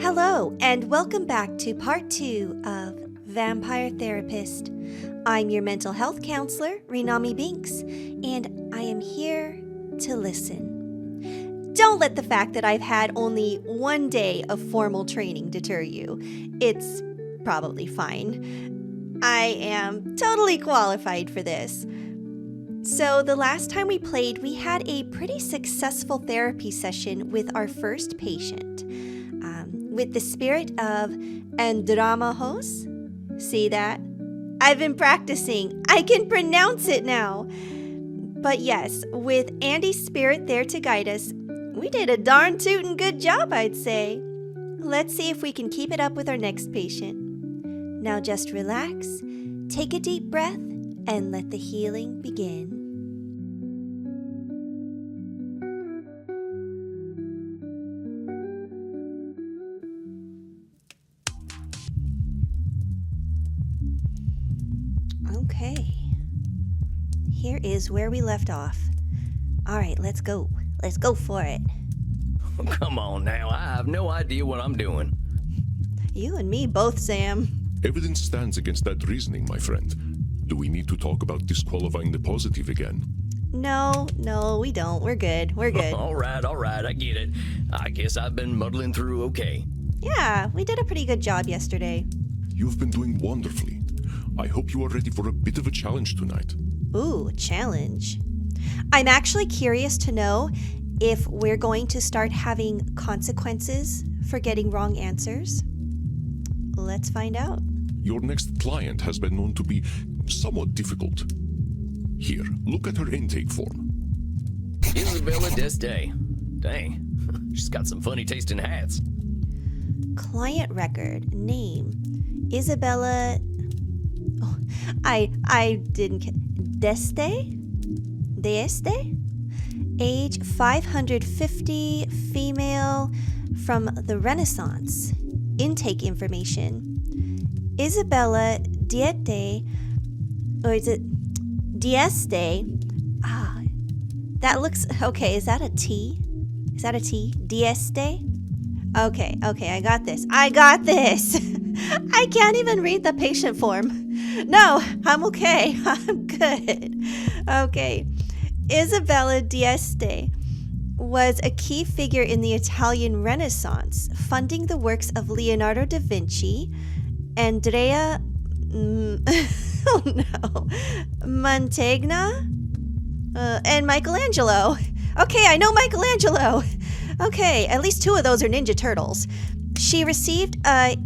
Hello, and welcome back to part 2 of Vampire Therapist. I'm your mental health counselor, Rinami Binks, and I am here to listen. Don't let the fact that I've had only one day of formal training deter you. It's probably fine. I am totally qualified for this. So the last time we played, we had a pretty successful therapy session with our first patient. With the spirit of Andramahos. See that? I've been practicing. I can pronounce it now. But yes, with Andy's spirit there to guide us, we did a darn tootin' good job, I'd say. Let's see if we can keep it up with our next patient. Now just relax, take a deep breath, and let the healing begin. Okay, here is where we left off. All right, let's go. Let's go for it. Come on now, I have no idea what I'm doing. You and me both, Sam. Evidence stands against that reasoning, my friend. Do we need to talk about disqualifying the positive again? No, we don't. We're good. All right, I get it. I guess I've been muddling through okay. Yeah, we did a pretty good job yesterday. You've been doing wonderfully. I hope you are ready for a bit of a challenge tonight. Ooh, challenge. I'm actually curious to know if we're going to start having consequences for getting wrong answers. Let's find out. Your next client has been known to be somewhat difficult. Here, look at her intake form. Isabella Deste. Dang, she's got some funny taste in hats. Client record, name, Isabella... Oh, I didn't... Deste? Age 550, female, from the Renaissance. Intake information. Isabella Diete, or is it Dieste? Ah, that looks... Okay, is that a T? Dieste? Okay, I got this. I can't even read the patient form. No, I'm okay. I'm good. Okay. Isabella Dieste was a key figure in the Italian Renaissance, funding the works of Leonardo da Vinci, Andrea Mantegna, and Michelangelo. Okay, I know Michelangelo. Okay, at least 2 of those are Ninja Turtles. She received a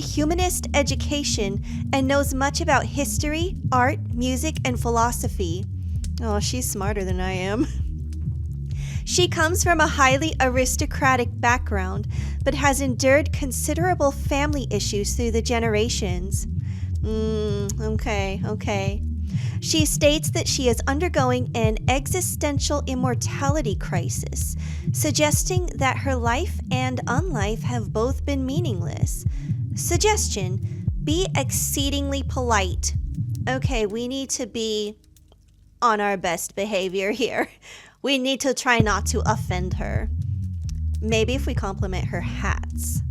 humanist education and knows much about history, art, music, and philosophy. Oh, she's smarter than I am. She comes from a highly aristocratic background, but has endured considerable family issues through the generations. Okay. She states that she is undergoing an existential immortality crisis, suggesting that her life and unlife have both been meaningless. Suggestion: be exceedingly polite. Okay, we need to be on our best behavior here. We need to try not to offend her. Maybe if we compliment her hats.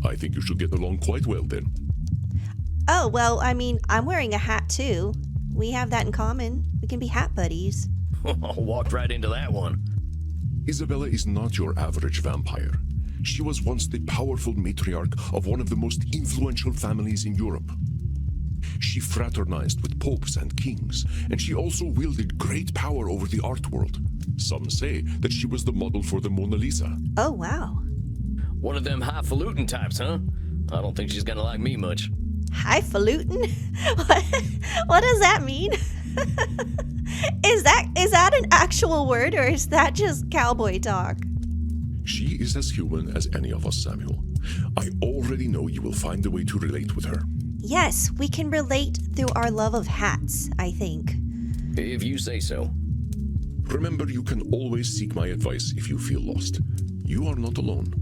I think you should get along quite well then. Oh, well, I mean, I'm wearing a hat too. We have that in common. We can be hat buddies. Walked right into that one. Isabella is not your average vampire. She was once the powerful matriarch of one of the most influential families in Europe. She fraternized with popes and kings, and she also wielded great power over the art world. Some say that she was the model for the Mona Lisa. Oh, wow. One of them highfalutin types, huh? I don't think she's gonna like me much. Highfalutin? What does that mean? Is that an actual word, or is that just cowboy talk? She is as human as any of us, Samuel. I already know you will find a way to relate with her. Yes, we can relate through our love of hats, I think. If you say so. Remember, you can always seek my advice if you feel lost. You are not alone.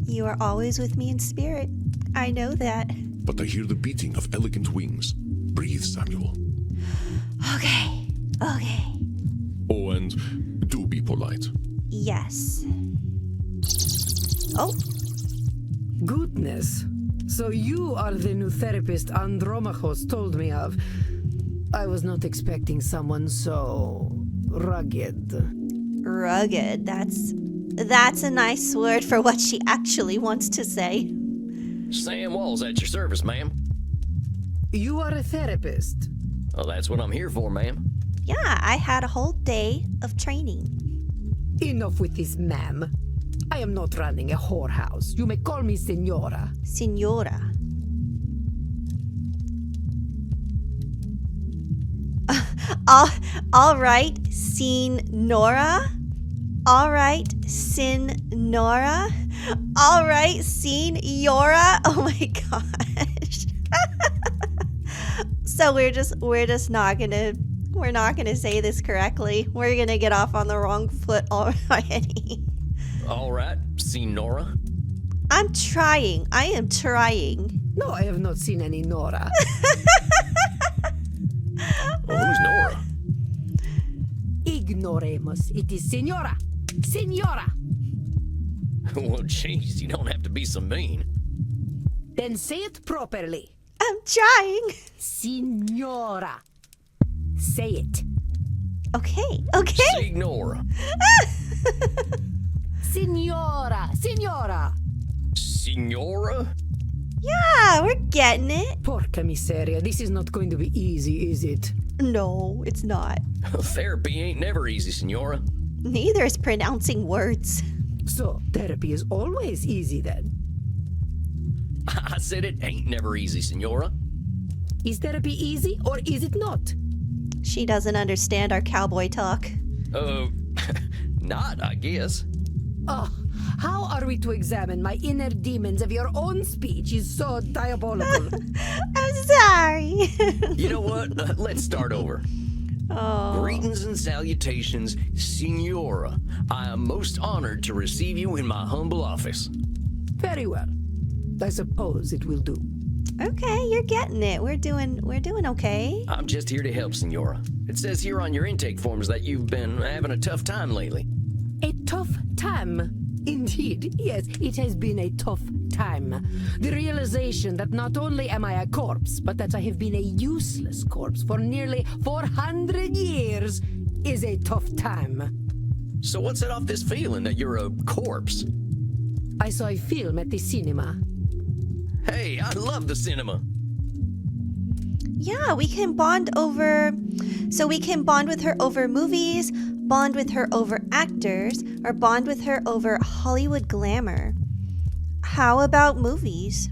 You are always with me in spirit. I know that. But I hear the beating of elegant wings. Breathe, Samuel. Okay. Oh, and do be polite. Yes. Oh, Goodness. So you are the new therapist Andromachos told me of. I was not expecting someone so rugged. Rugged. That's a nice word for what she actually wants to say. Sam Wall's at your service, ma'am. You are a therapist. Oh, that's what I'm here for, ma'am. Yeah, I had a whole day of training. Enough with this, ma'am. I am not running a whorehouse. You may call me Senora. Signora. All right, Senora. All right, Senora. All right, Senora. Oh my gosh. So we're not gonna say this correctly. We're gonna get off on the wrong foot already. All right, Senora. I'm trying. I am trying. No, I have not seen any Nora. Well, who's Nora? Ignoremos. It is Senora. Senora. Well, jeez, you don't have to be so mean. Then say it properly. I'm trying. Senora. Say it. Okay. Signora. Senora. Senora. Senora? Yeah, we're getting it. Porca miseria. This is not going to be easy, is it? No, it's not. Therapy ain't never easy, Senora. Neither is pronouncing words. So, therapy is always easy then. I said it ain't never easy, Senora. Is therapy easy or is it not? She doesn't understand our cowboy talk. Not, I guess. Oh, how are we to examine my inner demons if your own speech is so diabolical? I'm sorry. You know what? Let's start over. Oh. Greetings and salutations, Senora. I am most honored to receive you in my humble office. Very well. I suppose it will do. Okay, you're getting it. We're doing okay. I'm just here to help, Senora. It says here on your intake forms that you've been having a tough time lately. A tough time. Indeed, yes, it has been a tough time. The realization that not only am I a corpse, but that I have been a useless corpse for nearly 400 years is a tough time. So what set off this feeling that you're a corpse? I saw a film at the cinema. Hey, I love the cinema. Yeah, we can bond with her over movies, bond with her over actors, or bond with her over Hollywood glamour. How about movies?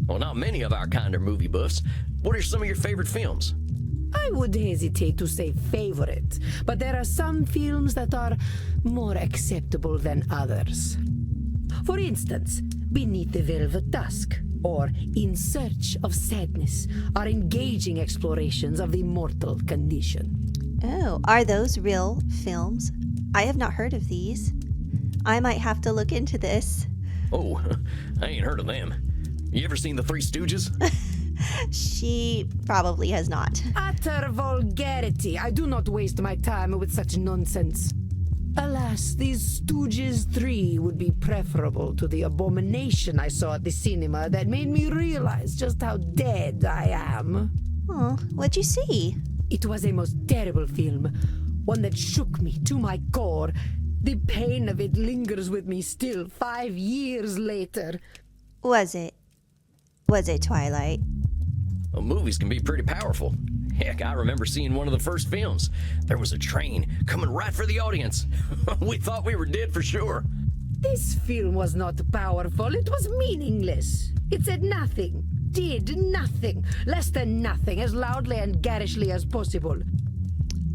Well, not many of our kind are movie buffs. What are some of your favorite films? I would hesitate to say favorite, but there are some films that are more acceptable than others. For instance, Beneath the Velvet Dusk or In Search of Sadness are engaging explorations of the mortal condition. Oh, are those real films? I have not heard of these. I might have to look into this. Oh, I ain't heard of them. You ever seen The Three Stooges? She probably has not. Utter vulgarity. I do not waste my time with such nonsense. Alas, these Stooges 3 would be preferable to the abomination I saw at the cinema that made me realize just how dead I am. Oh, what'd you see? It was a most terrible film, one that shook me to my core. The pain of it lingers with me still 5 years later. Was it Twilight? Well, movies can be pretty powerful. Heck, I remember seeing one of the first films. There was a train coming right for the audience. We thought we were dead for sure. This film was not powerful. It was meaningless. It said nothing, did nothing, less than nothing, as loudly and garishly as possible.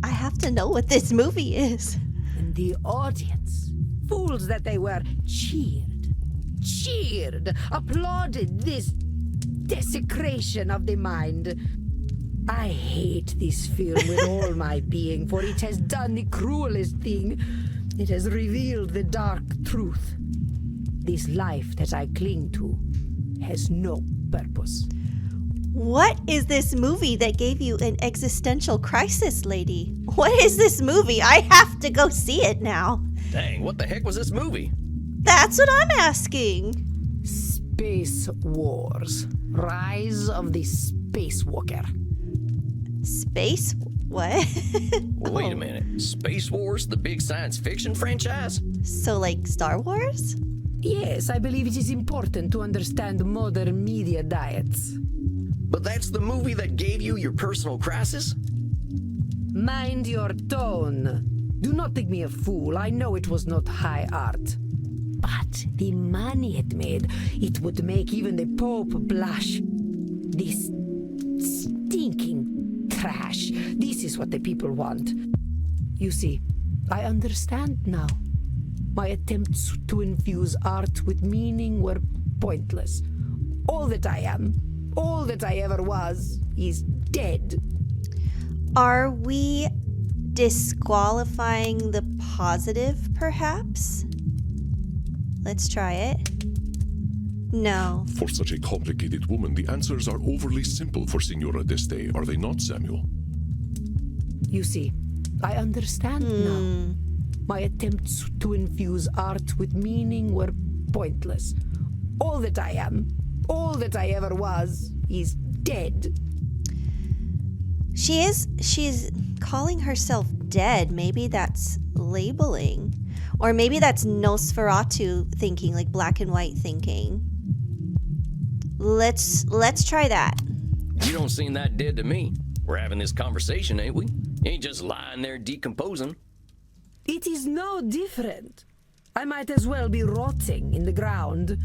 I have to know what this movie is. And the audience, fools that they were, cheered, applauded this desecration of the mind. I hate this film with all my being, for it has done the cruelest thing. It has revealed the dark truth. This life that I cling to has no purpose. What is this movie that gave you an existential crisis, lady? What is this movie? I have to go see it now. Dang, what the heck was this movie? That's what I'm asking. Space Wars. Rise of the Spacewalker. Space? What? Wait a minute. Space Wars, the big science fiction franchise? So, like Star Wars? Yes, I believe it is important to understand modern media diets. But that's the movie that gave you your personal crisis? Mind your tone. Do not think me a fool. I know it was not high art. But the money it made, it would make even the Pope blush. This stinking trash. This is what the people want. You see, I understand now. My attempts to infuse art with meaning were pointless. All that I am, all that I ever was, is dead. Are we disqualifying the positive, perhaps? Let's try it. No. For such a complicated woman, the answers are overly simple for Signora d'Este, are they not, Samuel? You see, I understand now. My attempts to infuse art with meaning were pointless. All that I am, all that I ever was, is dead. She's calling herself dead. Maybe that's labeling. Or maybe that's Nosferatu thinking, like black and white thinking. Let's try that. You don't seem that dead to me. We're having this conversation, ain't we? You ain't just lying there decomposing. It is no different. I might as well be rotting in the ground.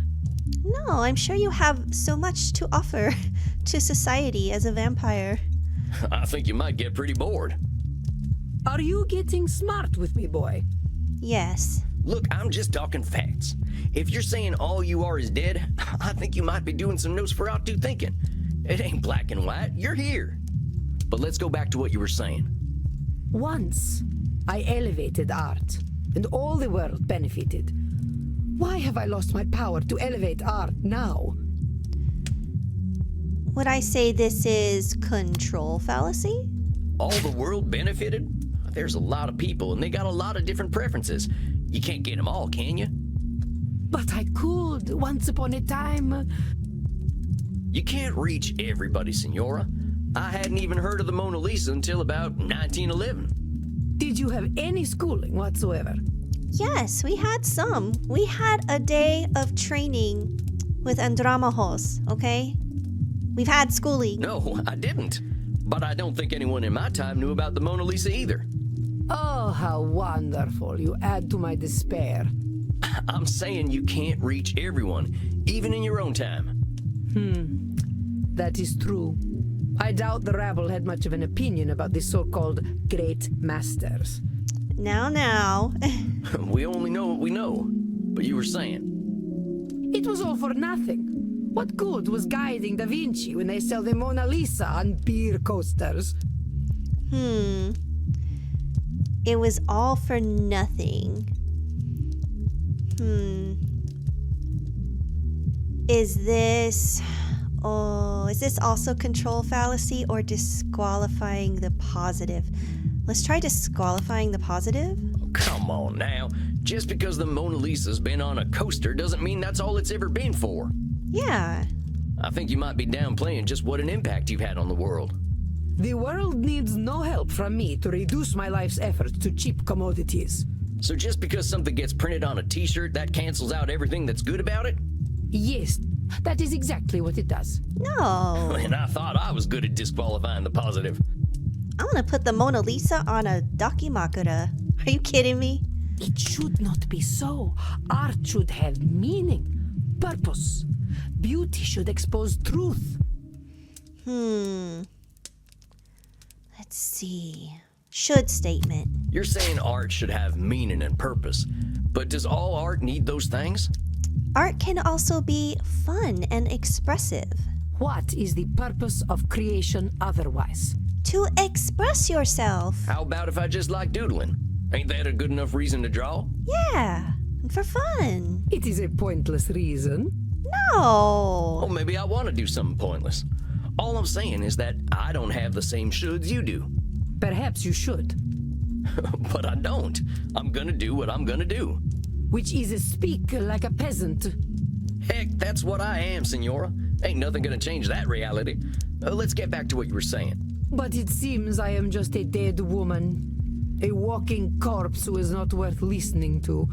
No, I'm sure you have so much to offer to society as a vampire. I think you might get pretty bored. Are you getting smart with me, boy? Yes. Look, I'm just talking facts. If you're saying all you are is dead, I think you might be doing some Nosferatu thinking. It ain't black and white. You're here. But let's go back to what you were saying. Once, I elevated art, and all the world benefited. Why have I lost my power to elevate art now? Would I say this is control fallacy? All the world benefited? There's a lot of people, and they got a lot of different preferences. You can't get them all, can you? But I could, once upon a time. You can't reach everybody, Signora. I hadn't even heard of the Mona Lisa until about 1911. Did you have any schooling whatsoever? Yes, we had some. We had a day of training with Andromahos, okay? We've had schooling. No, I didn't. But I don't think anyone in my time knew about the Mona Lisa either. Oh, how wonderful. You add to my despair. I'm saying you can't reach everyone, even in your own time. That is true. I doubt the rabble had much of an opinion about the so-called great masters. Now. We only know what we know. But you were saying. It was all for nothing. What good was guiding Da Vinci when they sell the Mona Lisa on beer coasters? It was all for nothing. Is this also control fallacy or disqualifying the positive? Let's try disqualifying the positive. Come on now. Just because the Mona Lisa's been on a coaster doesn't mean that's all it's ever been for. Yeah. I think you might be downplaying just what an impact you've had on the world. The world needs no help from me to reduce my life's efforts to cheap commodities. So just because something gets printed on a t-shirt, that cancels out everything that's good about it? Yes, that is exactly what it does. No. And I thought I was good at disqualifying the positive. I'm gonna put the Mona Lisa on a dakimakura. Are you kidding me? It should not be so. Art should have meaning, purpose. Beauty should expose truth. Let's see. Should statement. You're saying art should have meaning and purpose, but does all art need those things? Art can also be fun and expressive. What is the purpose of creation otherwise? To express yourself. How about if I just like doodling? Ain't that a good enough reason to draw? Yeah, and for fun. It is a pointless reason. No. Well, maybe I want to do something pointless. All I'm saying is that I don't have the same shoulds you do. Perhaps you should. But I don't. I'm gonna do what I'm gonna do. Which is speak like a peasant. Heck, that's what I am, Senora. Ain't nothing gonna change that reality. Let's get back to what you were saying. But it seems I am just a dead woman. A walking corpse who is not worth listening to.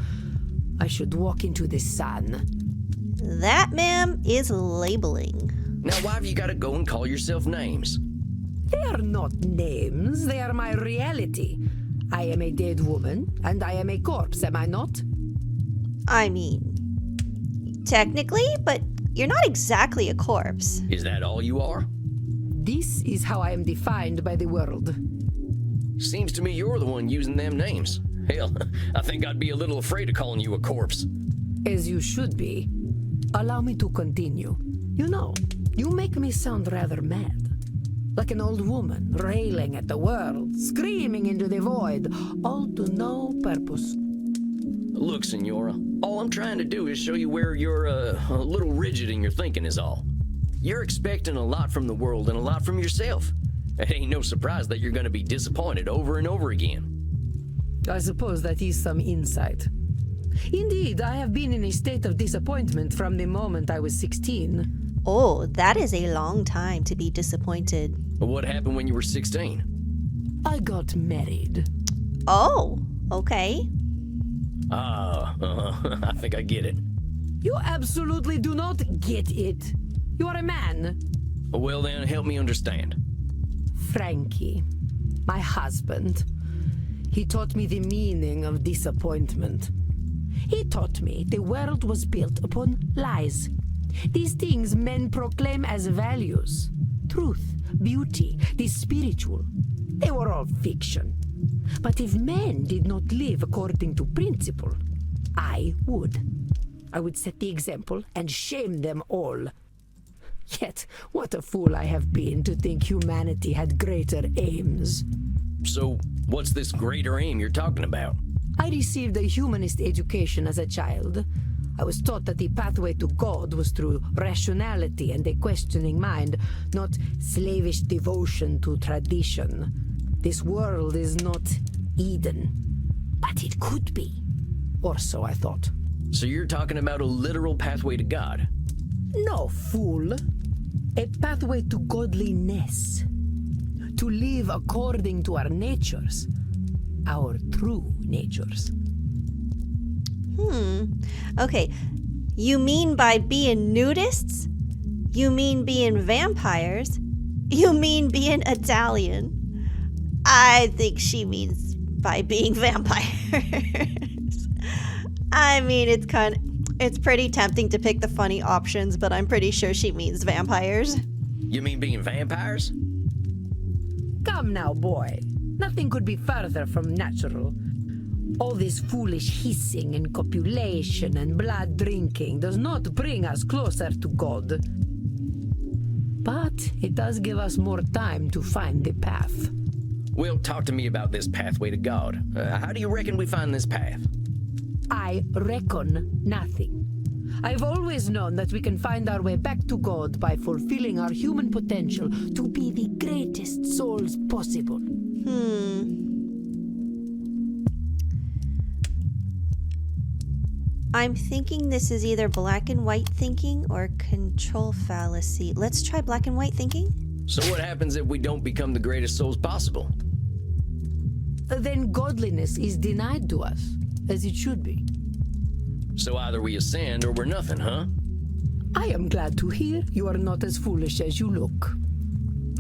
I should walk into the sun. That, ma'am, is labeling. Now, why have you gotta go and call yourself names? They are not names, they are my reality. I am a dead woman, and I am a corpse, am I not? I mean, technically, but you're not exactly a corpse. Is that all you are? This is how I am defined by the world. Seems to me you're the one using them names. Hell, I think I'd be a little afraid of calling you a corpse. As you should be. Allow me to continue. You know, you make me sound rather mad. Like an old woman, railing at the world, screaming into the void, all to no purpose. Look, Senora, all I'm trying to do is show you where you're a little rigid in your thinking is all. You're expecting a lot from the world and a lot from yourself. It ain't no surprise that you're gonna be disappointed over and over again. I suppose that is some insight. Indeed, I have been in a state of disappointment from the moment I was 16. Oh, that is a long time to be disappointed. What happened when you were 16? I got married. Oh, okay. I think I get it. You absolutely do not get it. You are a man. Well then, help me understand. Frankie, my husband, he taught me the meaning of disappointment. He taught me the world was built upon lies. These things men proclaim as values. Truth, beauty, the spiritual. They were all fiction. But if men did not live according to principle, I would. I would set the example and shame them all. Yet, what a fool I have been to think humanity had greater aims. So, what's this greater aim you're talking about? I received a humanist education as a child. I was taught that the pathway to God was through rationality and a questioning mind, not slavish devotion to tradition. This world is not Eden, but it could be. Or so I thought. So you're talking about a literal pathway to God? No, fool. A pathway to godliness. To live according to our natures. Our true natures. Okay, you mean by being nudists? You mean being vampires? You mean being Italian? I think she means by being vampires. I mean, it's pretty tempting to pick the funny options, but I'm pretty sure she means vampires. You mean being vampires? Come now, boy. Nothing could be further from natural. All this foolish hissing and copulation and blood drinking does not bring us closer to God. But it does give us more time to find the path. Well, talk to me about this pathway to God. How do you reckon we find this path? I reckon nothing. I've always known that we can find our way back to God by fulfilling our human potential to be the greatest souls possible. I'm thinking this is either black and white thinking or control fallacy. Let's try black and white thinking. So what happens if we don't become the greatest souls possible? Then godliness is denied to us, as it should be. So either we ascend or we're nothing, huh? I am glad to hear you are not as foolish as you look.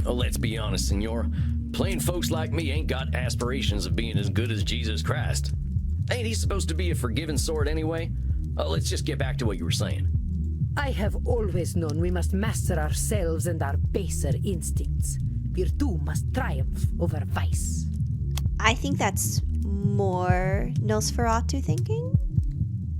Oh, let's be honest, Senor. Plain folks like me ain't got aspirations of being as good as Jesus Christ. Ain't he supposed to be a forgiving sort anyway? Let's just get back to what you were saying. I have always known we must master ourselves and our baser instincts. Virtue must triumph over vice. I think that's more Nosferatu thinking?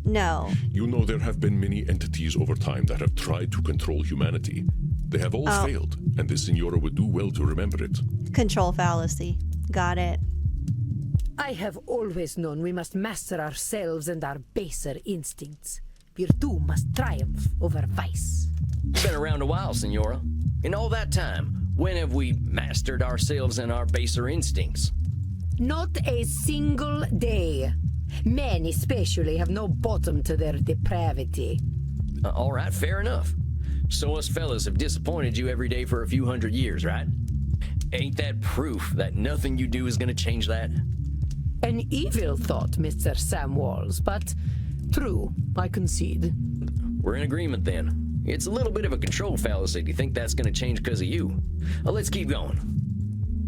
No. You know, there have been many entities over time that have tried to control humanity. They have all failed, and this Senora would do well to remember it. Control fallacy. Got it. I have always known we must master ourselves and our baser instincts. Virtue must triumph over vice. You've been around a while, Senora. In all that time, when have we mastered ourselves and our baser instincts? Not a single day. Men especially have no bottom to their depravity. All right, fair enough. So us fellas have disappointed you every day for a few hundred years, right? Ain't that proof that nothing you do is gonna change that? An evil thought, Mr. Samwalls, but true, I concede. We're in agreement then. It's a little bit of a control fallacy to think that's gonna change because of you. Let's keep going.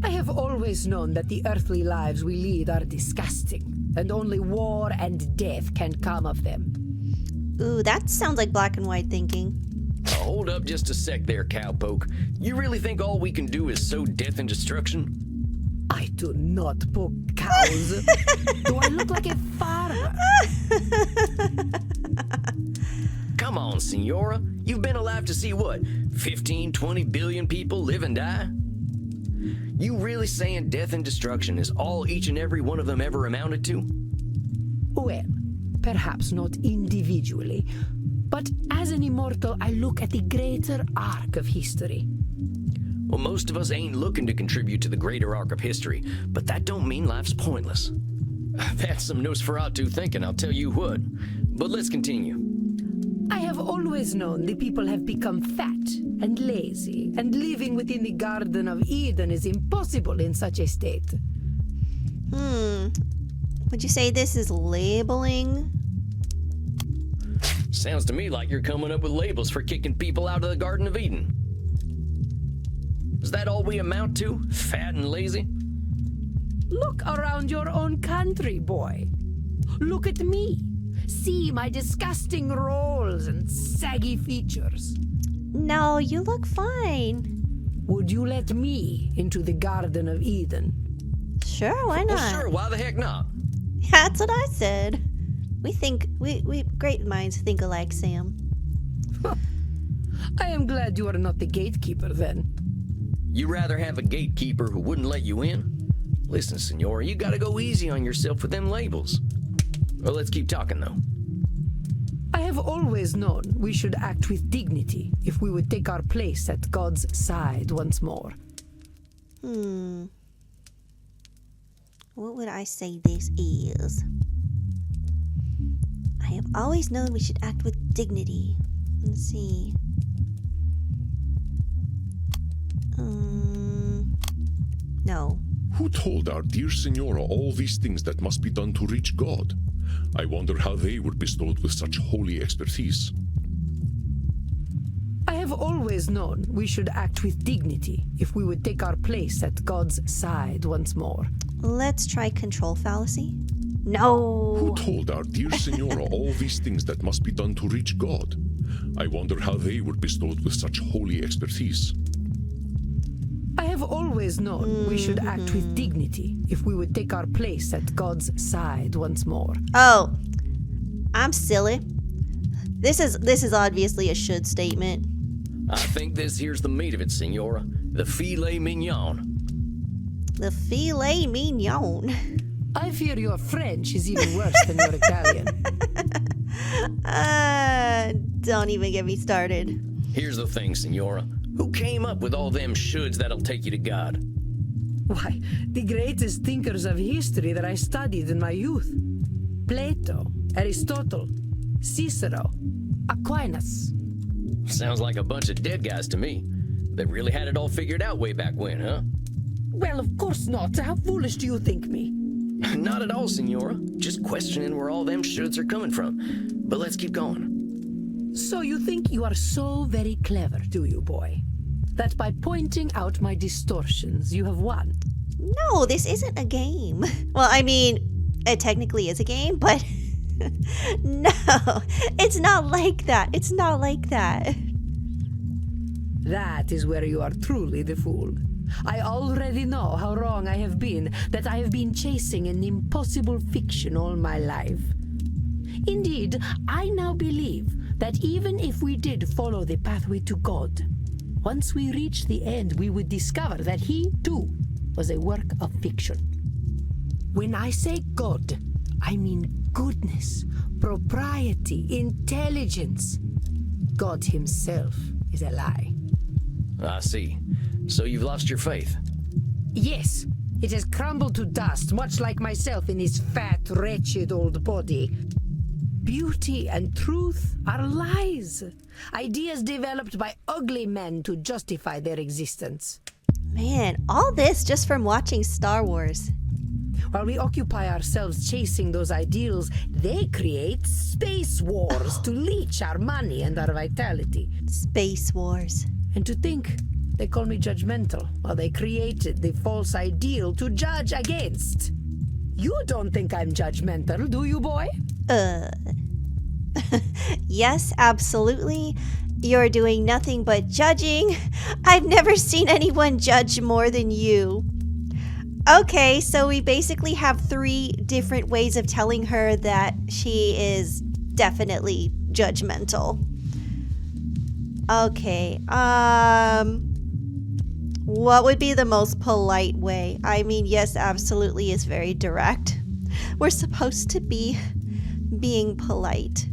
I have always known that the earthly lives we lead are disgusting, and only war and death can come of them. Ooh, that sounds like black and white thinking. Hold up just a sec there, cowpoke. You really think all we can do is sow death and destruction? I do not poke cows. Do I look like a farmer? Come on, Senora. You've been alive to see what? 15, 20 billion people live and die? You really saying death and destruction is all each and every one of them ever amounted to? Well, perhaps not individually, but as an immortal, I look at the greater arc of history. Well, most of us ain't looking to contribute to the greater arc of history, but that don't mean life's pointless. That's some Nosferatu thinking, I'll tell you what. But let's continue. I have always known the people have become fat and lazy, and living within the Garden of Eden is impossible in such a state. Would you say this is labeling? Sounds to me like you're coming up with labels for kicking people out of the Garden of Eden. Is that all we amount to? Fat and lazy? Look around your own country, boy. Look at me. See my disgusting rolls and saggy features. No, you look fine. Would you let me into the Garden of Eden? Sure, why not? Well, sure, why the heck not? That's what I said. We great minds think alike, Sam. I am glad you are not the gatekeeper then. You rather have a gatekeeper who wouldn't let you in? Listen, Senora, you gotta go easy on yourself with them labels. Well, let's keep talking, though. I have always known we should act with dignity if we would take our place at God's side once more. What would I say this is? I have always known we should act with dignity. Let's see. No. Who told our dear Senora all these things that must be done to reach God? I wonder how they were bestowed with such holy expertise. I have always known we should act with dignity if we would take our place at God's side once more. Let's try control fallacy. No. Who told our dear Senora all these things that must be done to reach God? I wonder how they were bestowed with such holy expertise. I have always known we should act with dignity if we would take our place at God's side once more. Oh, I'm silly. This is obviously a should statement. I think this here's the meat of it, Senora. The filet mignon. The filet mignon. I fear your French is even worse than your Italian. Don't even get me started. Here's the thing, Senora. Who came up with all them shoulds that'll take you to God? Why, the greatest thinkers of history that I studied in my youth. Plato, Aristotle, Cicero, Aquinas. Sounds like a bunch of dead guys to me. They really had it all figured out way back when, huh? Well, of course not. How foolish do you think me? Not at all, Senora. Just questioning where all them shoulds are coming from. But let's keep going. So you think you are so very clever, do you, boy? That by pointing out my distortions, you have won? No, this isn't a game. Well, I mean, it technically is a game, but no, it's not like that. It's not like that. That is where you are truly the fool. I already know how wrong I have been, that I have been chasing an impossible fiction all my life. Indeed, I now believe that even if we did follow the pathway to God, once we reached the end, we would discover that he, too, was a work of fiction. When I say God, I mean goodness, propriety, intelligence. God himself is a lie. I see. So you've lost your faith? Yes, it has crumbled to dust, much like myself in this fat, wretched old body. beauty and truth are lies. Ideas developed by ugly men to justify their existence. Man, all this just from watching Star Wars. While we occupy ourselves chasing those ideals, they create space wars to leech our money and our vitality. Space Wars. And to think, they call me judgmental while they created the false ideal to judge against. You don't think I'm judgmental, do you, boy? Yes, absolutely. You're doing nothing but judging. I've never seen anyone judge more than you. Okay, so we basically have 3 different ways of telling her that she is definitely judgmental. Okay, what would be the most polite way? I mean, yes, absolutely is very direct. We're supposed to be being polite.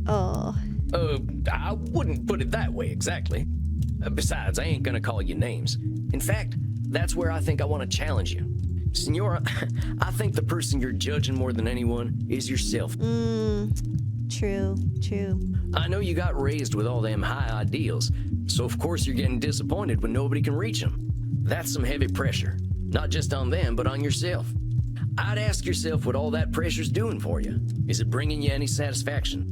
Oh. I wouldn't put it that way exactly. Besides, I ain't gonna call you names. In fact, that's where I think I want to challenge you. Senora, I think the person you're judging more than anyone is yourself. True. I know you got raised with all them high ideals, so of course you're getting disappointed when nobody can reach them. That's some heavy pressure, not just on them, but on yourself. I'd ask yourself what all that pressure's doing for you. Is it bringing you any satisfaction?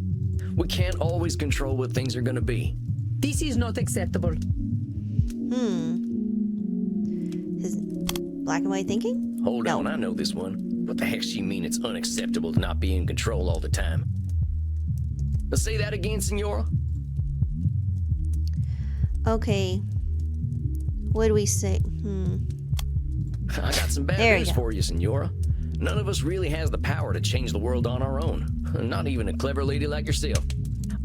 We can't always control what things are gonna be. This is not acceptable. Is black and white thinking? Hold on, I know this one. What the heck she mean it's unacceptable to not be in control all the time? Now say that again, Senora. Okay. What do we say? I got some bad There you news go. for you, Senora. None of us really has the power to change the world on our own. Not even a clever lady like yourself.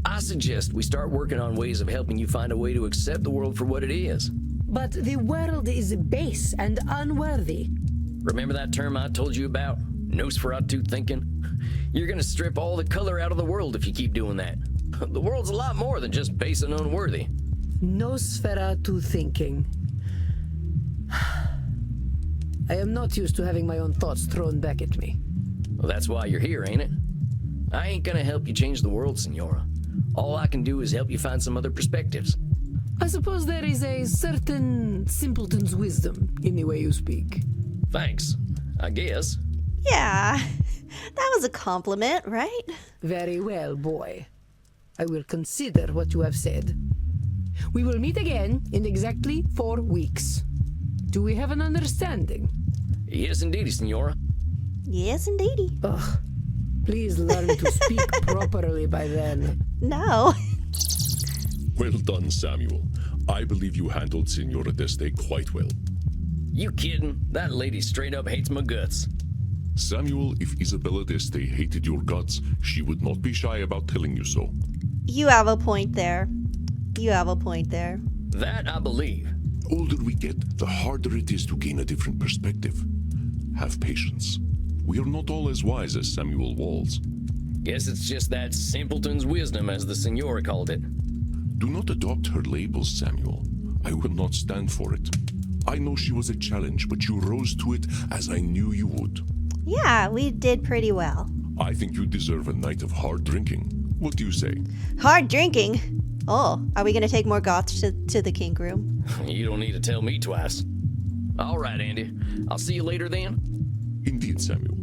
I suggest we start working on ways of helping you find a way to accept the world for what it is. But the world is base and unworthy. Remember that term I told you about? Nosferatu thinking? You're gonna strip all the color out of the world if you keep doing that. The world's a lot more than just base and unworthy. Nosferatu thinking. I am not used to having my own thoughts thrown back at me. Well, that's why you're here, ain't it? I ain't gonna help you change the world, Senora. All I can do is help you find some other perspectives. I suppose there is a certain simpleton's wisdom in the way you speak. Thanks, I guess. Yeah, that was a compliment, right? Very well, boy. I will consider what you have said. We will meet again in exactly 4 weeks. Do we have an understanding? Yes, indeedy, Senora. Yes, indeedy. Ugh. Please learn to speak properly by then. No. Well done, Samuel. I believe you handled Senora Deste quite well. You kidding? That lady straight up hates my guts. Samuel, if Isabella Deste hated your guts, she would not be shy about telling you so. You have a point there. That I believe. Older we get, the harder it is to gain a different perspective. Have patience. We are not all as wise as Samuel Walls. Guess it's just that simpleton's wisdom, as the Senora called it. Do not adopt her labels, Samuel. I will not stand for it. I know she was a challenge, but you rose to it as I knew you would. Yeah, we did pretty well. I think you deserve a night of hard drinking. What do you say? Hard drinking? Oh, are we gonna take more goths to the kink room? You don't need to tell me twice. All right, Andy. I'll see you later then. Indeed, Samuel.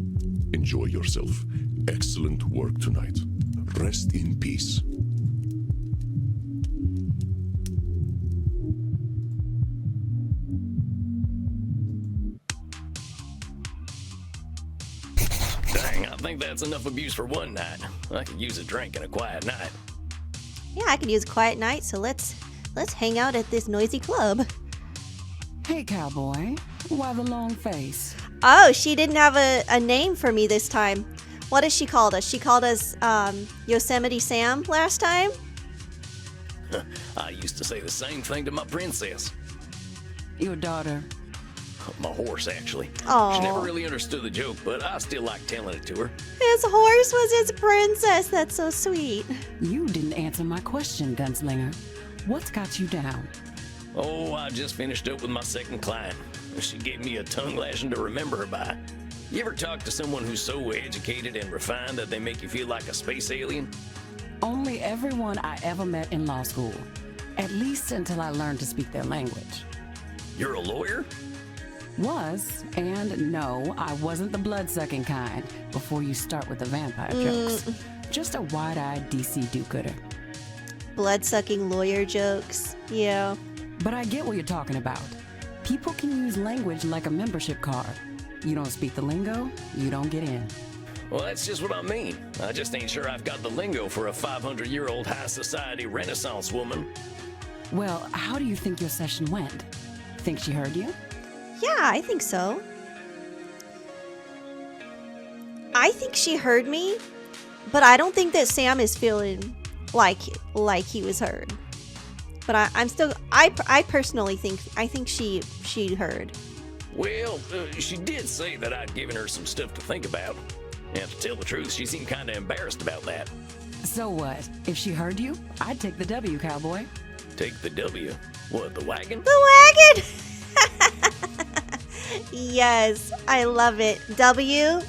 Enjoy yourself. Excellent work tonight. Rest in peace. Dang, I think that's enough abuse for one night. I could use a drink and a quiet night. Yeah, I could use a quiet night, so let's hang out at this noisy club. Hey, cowboy. Why the long face? Oh, she didn't have a name for me this time. What has she called us? She called us Yosemite Sam last time? I used to say the same thing to my princess. Your daughter. My horse, actually. Aw. She never really understood the joke, but I still like telling it to her. His horse was his princess. That's so sweet. You didn't answer my question, Gunslinger. What's got you down? Oh, I just finished up with my second client. She gave me a tongue lashing to remember her by. You ever talk to someone who's so educated and refined that they make you feel like a space alien? Only everyone I ever met in law school. At least until I learned to speak their language. You're a lawyer? Was, and no, I wasn't the blood-sucking kind before you start with the vampire jokes. Just a wide-eyed DC do-gooder. Blood-sucking lawyer jokes. Yeah. But I get what you're talking about. People can use language like a membership card. You don't speak the lingo, you don't get in. Well, that's just what I mean. I just ain't sure I've got the lingo for a 500-year-old high society Renaissance woman. Well, how do you think your session went? Think she heard you? Yeah, I think so. I think she heard me, but I don't think that Sam is feeling like he was heard. But I personally think she heard. Well, she did say that I'd given her some stuff to think about. And to tell the truth, she seemed kind of embarrassed about that. So what? If she heard you, I'd take the W, cowboy. Take the W. What, the wagon? The wagon! Yes, I love it. W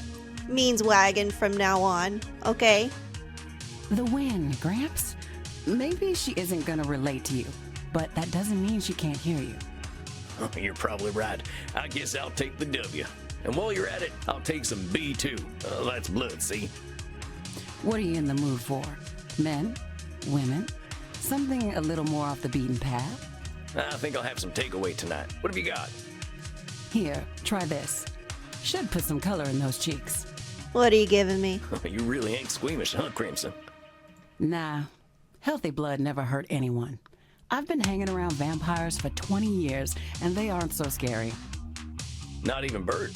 means wagon from now on, okay? The win, Gramps. Maybe she isn't gonna relate to you, but that doesn't mean she can't hear you. Oh, you're probably right. I guess I'll take the W. And while you're at it, I'll take some B too. That's blood, see? What are you in the mood for? Men? Women? Something a little more off the beaten path? I think I'll have some takeaway tonight. What have you got? Here, try this. Should put some color in those cheeks. What are you giving me? You really ain't squeamish, huh, Crimson? Nah, healthy blood never hurt anyone. I've been hanging around vampires for 20 years, and they aren't so scary. Not even Bert?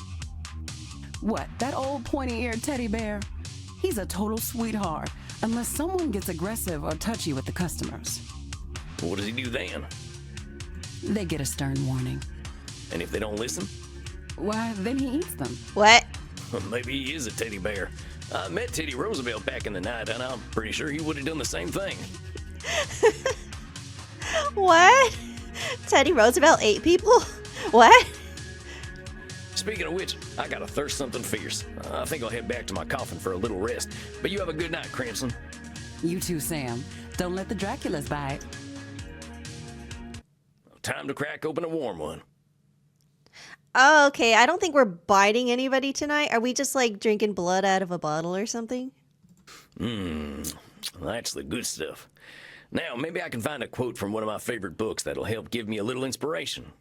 What, that old pointy-eared teddy bear? He's a total sweetheart, unless someone gets aggressive or touchy with the customers. What does he do then? They get a stern warning. And if they don't listen? Why, then he eats them. What? Maybe he is a teddy bear. I met Teddy Roosevelt back in the night, and I'm pretty sure he would have done the same thing. What? Teddy Roosevelt ate people? What? Speaking of which, I gotta thirst something fierce. I think I'll head back to my coffin for a little rest. But you have a good night, Crimson. You too, Sam. Don't let the Draculas bite. Time to crack open a warm one. Oh, okay. I don't think we're biting anybody tonight. Are we just like drinking blood out of a bottle or something? That's the good stuff. Now, maybe I can find a quote from one of my favorite books that'll help give me a little inspiration.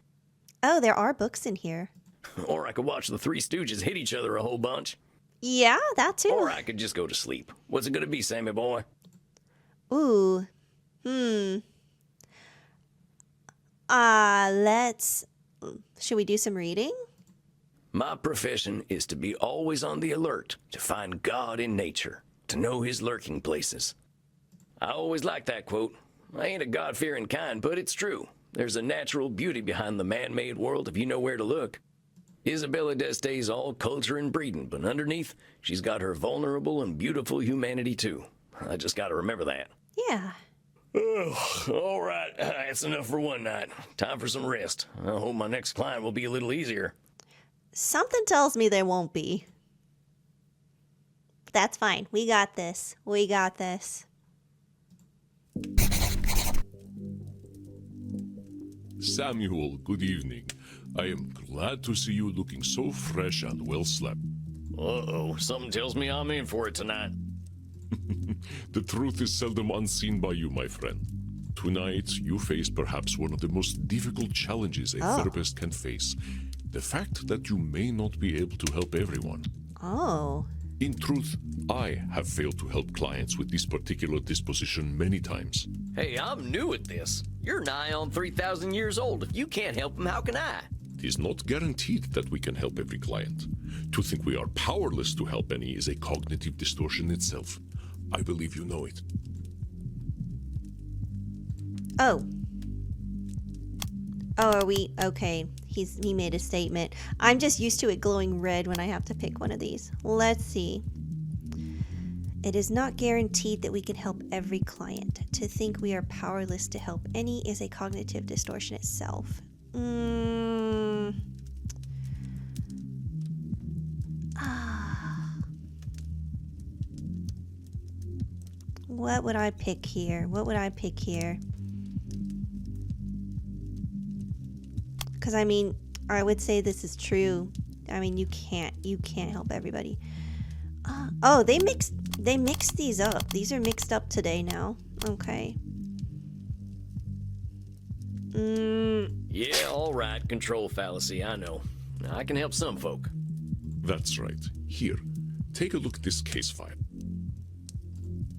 Oh, there are books in here. Or I could watch the Three Stooges hit each other a whole bunch. Yeah, that too. Or I could just go to sleep. What's it gonna be, Sammy boy? Ooh. Should we do some reading? My profession is to be always on the alert, to find God in nature, to know his lurking places. I always like that quote. I ain't a God-fearing kind, but it's true. There's a natural beauty behind the man-made world if you know where to look. Isabella D'Este's all culture and breeding, but underneath, she's got her vulnerable and beautiful humanity too. I just gotta remember that. Yeah. All right, that's enough for one night. Time for some rest. I hope my next client will be a little easier. Something tells me there won't be. That's fine. We got this. We got this. Samuel, good evening. I am glad to see you looking so fresh and well slept. Uh-oh, something tells me I'm in for it tonight. The truth is seldom unseen by you, my friend. Tonight, you face perhaps one of the most difficult challenges a therapist can face. The fact that you may not be able to help everyone. Oh. In truth, I have failed to help clients with this particular disposition many times. Hey, I'm new at this. You're nigh on 3,000 years old. If you can't help them, how can I? It is not guaranteed that we can help every client. To think we are powerless to help any is a cognitive distortion itself. I believe you know it. Oh. Oh, are we? Okay. He made a statement. I'm just used to it glowing red when I have to pick one of these. Let's see. It is not guaranteed that we can help every client. To think we are powerless to help any is a cognitive distortion itself. What would I pick here? What would I pick here? Because I mean, I would say this is true. I mean, you can't help everybody. Oh, they mixed these up. These are mixed up today now. Okay. Yeah, all right. Control fallacy, I know. I can help some folk. That's right. Here, take a look at this case file.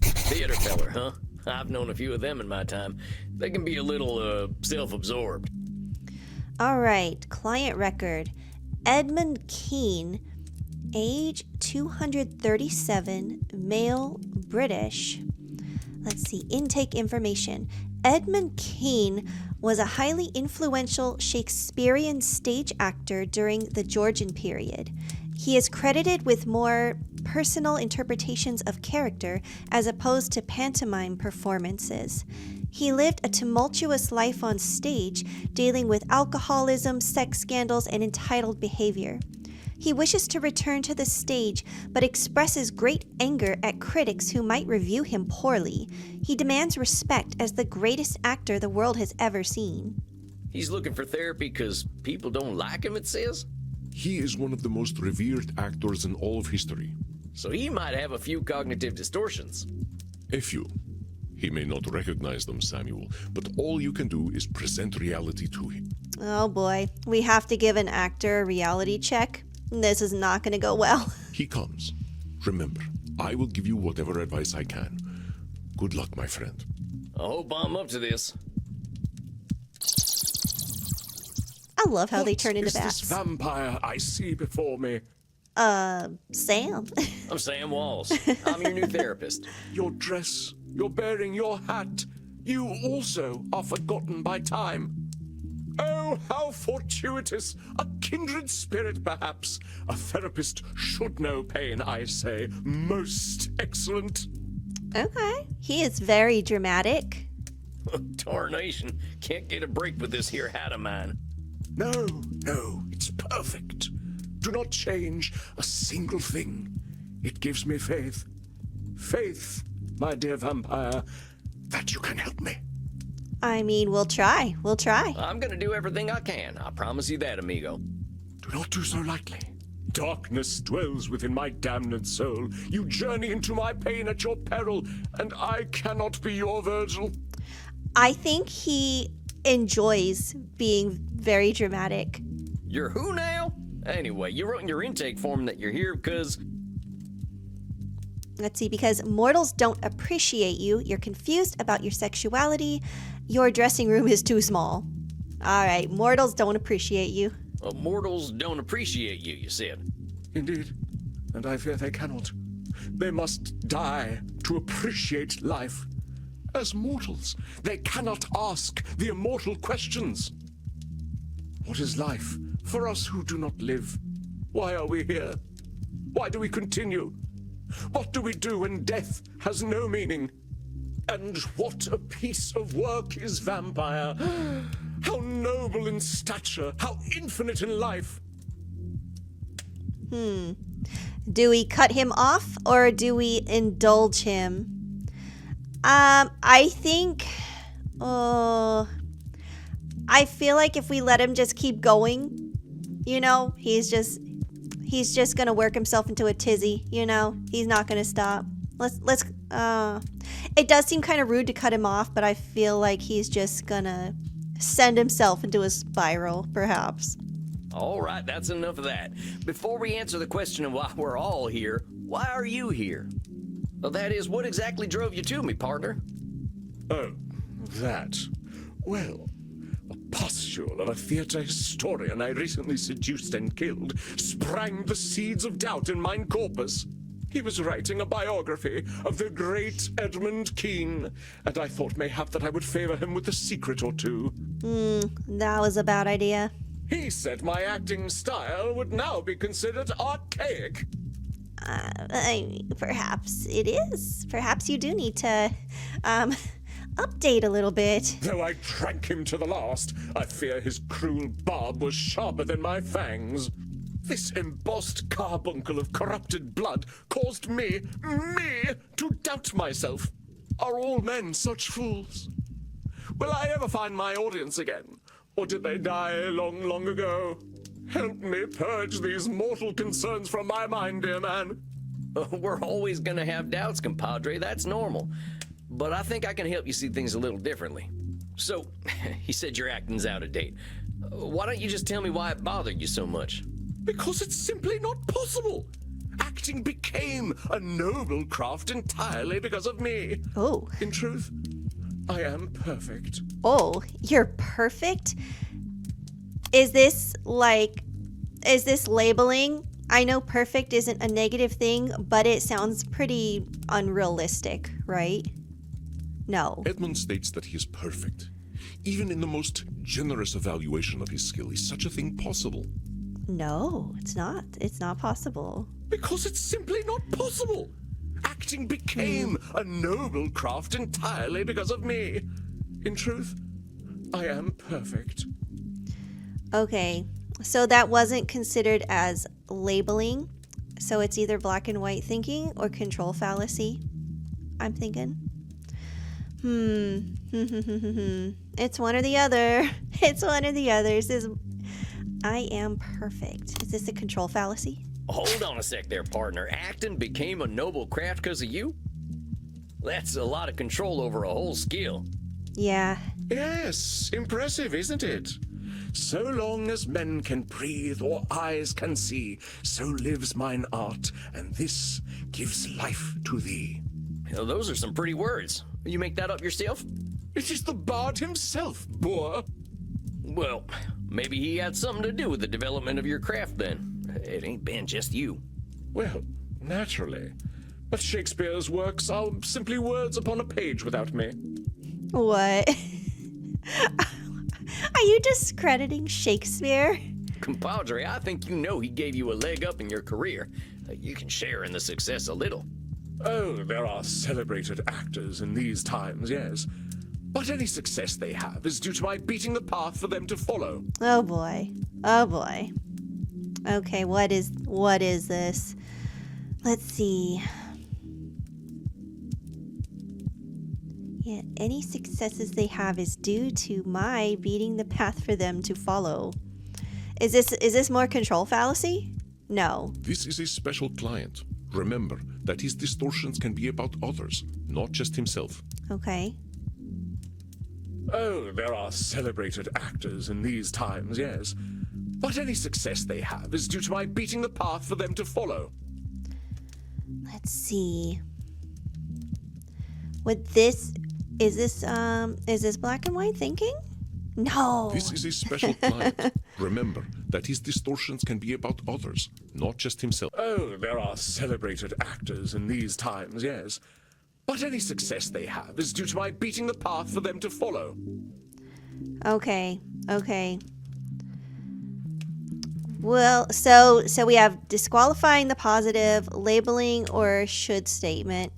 Theater feller, huh? I've known a few of them in my time. They can be a little, self-absorbed. All right. Client record. Edmund Keane, age 237, male, British. Let's see. Intake information. Edmund Keane was a highly influential Shakespearean stage actor during the Georgian period. He is credited with more personal interpretations of character as opposed to pantomime performances. He lived a tumultuous life on stage, dealing with alcoholism, sex scandals, and entitled behavior. He wishes to return to the stage, but expresses great anger at critics who might review him poorly. He demands respect as the greatest actor the world has ever seen. He's looking for therapy because people don't like him, it says? He is one of the most revered actors in all of history. So he might have a few cognitive distortions. A few. He may not recognize them, Samuel, but all you can do is present reality to him. Oh boy, we have to give an actor a reality check. This is not going to go well. He comes. Remember, I will give you whatever advice I can. Good luck, my friend. I hope I'm up to this. I love how they turn into What is bats. this vampire I see before me? Sam. I'm Sam Walls. I'm your new therapist. Your dress, your bearing, your hat. You also are forgotten by time. Oh, how fortuitous! A kindred spirit, perhaps. A therapist should know pain, I say. Most excellent. Okay. He is very dramatic. Tarnation. Can't get a break with this here hat of mine. No, it's perfect. Do not change a single thing. It gives me faith. Faith, my dear vampire, that you can help me. I mean, we'll try. We'll try. I'm gonna do everything I can. I promise you that, amigo. Do not do so lightly. Darkness dwells within my damned soul. You journey into my pain at your peril, and I cannot be your Virgil. I think he enjoys being very dramatic. You're who now? Anyway, you wrote in your intake form that you're here because... Let's see, because mortals don't appreciate you. You're confused about your sexuality. Your dressing room is too small. All right, mortals don't appreciate you. mortals don't appreciate you, you said. Indeed, and I fear they cannot. They must die to appreciate life. As mortals, they cannot ask the immortal questions. What is life for us who do not live? Why are we here? Why do we continue? What do we do when death has no meaning? And what a piece of work is Vampire! How noble in stature, how infinite in life! Do we cut him off or do we indulge him? I think... I feel like if we let him just keep going, you know, he's just gonna work himself into a tizzy, you know? He's not gonna stop. It does seem kind of rude to cut him off, but I feel like he's just gonna send himself into a spiral, perhaps. All right, that's enough of that. Before we answer the question of why we're all here, why are you here? Well, that is, what exactly drove you to me, partner? Oh, that. Well, a pustule of a theater historian I recently seduced and killed sprang the seeds of doubt in mine corpus. He was writing a biography of the great Edmund Keane, and I thought mayhap that I would favor him with a secret or two. That was a bad idea. He said my acting style would now be considered archaic. Perhaps it is. Perhaps you do need to, update a little bit. Though I drank him to the last, I fear his cruel barb was sharper than my fangs. This embossed carbuncle of corrupted blood caused me to doubt myself. Are all men such fools? Will I ever find my audience again? Or did they die long, long ago? Help me purge these mortal concerns from my mind, dear man. We're always gonna have doubts, compadre. That's normal. But I think I can help you see things a little differently. So, he said your acting's out of date. Why don't you just tell me why it bothered you so much? Because it's simply not possible. Acting became a noble craft entirely because of me. Oh. In truth, I am perfect. Oh, you're perfect? Is this labeling? I know perfect isn't a negative thing, but it sounds pretty unrealistic, right? No. Edmund states that he is perfect. Even in the most generous evaluation of his skill, is such a thing possible? No, it's not. It's not possible. Because it's simply not possible. Acting became a noble craft entirely because of me. In truth, I am perfect. Okay, so that wasn't considered as labeling. So it's either black and white thinking or control fallacy, I'm thinking. It's one or the other. It's one or the other. It says, I am perfect. Is this a control fallacy? Hold on a sec there, partner. Acting became a noble craft because of you? That's a lot of control over a whole skill. Yeah. Yes, impressive, isn't it? So long as men can breathe or eyes can see, so lives mine art, and this gives life to thee. Hell, those are some pretty words. You make that up yourself? It is the bard himself, boor. Well, maybe he had something to do with the development of your craft then. It ain't been just you. Well, naturally. But Shakespeare's works are simply words upon a page without me. What? Are you discrediting Shakespeare? Compadre, I think you know he gave you a leg up in your career. You can share in the success a little. Oh, there are celebrated actors in these times, yes. But any success they have is due to my beating the path for them to follow. Oh boy. Oh boy. Okay, what is this? Let's see. Yeah, any successes they have is due to my beating the path for them to follow. Is this more control fallacy? No. This is a special client. Remember that his distortions can be about others, not just himself. Okay. Oh, there are celebrated actors in these times, yes. But any success they have is due to my beating the path for them to follow. Let's see. Is this black and white thinking? No. This is a special client. Remember that his distortions can be about others, not just himself. Oh, there are celebrated actors in these times, yes. But any success they have is due to my beating the path for them to follow. Okay. Well, so we have disqualifying the positive, labeling or should statement.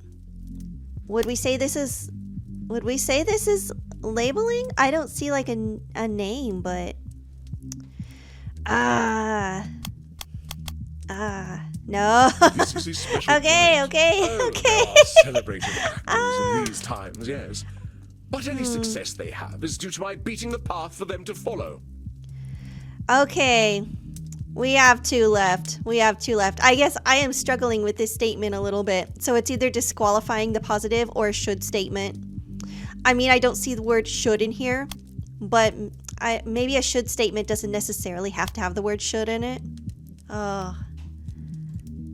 Would we say this is labeling? I don't see like a name, but no. This is a special Okay. client. Oh, there are celebrated actors in these times, yes. But any success they have is due to my beating the path for them to follow. Okay. We have two left. I guess I am struggling with this statement a little bit. So it's either disqualifying the positive or should statement. I mean, I don't see the word should in here, but maybe a should statement doesn't necessarily have to have the word should in it. Oh.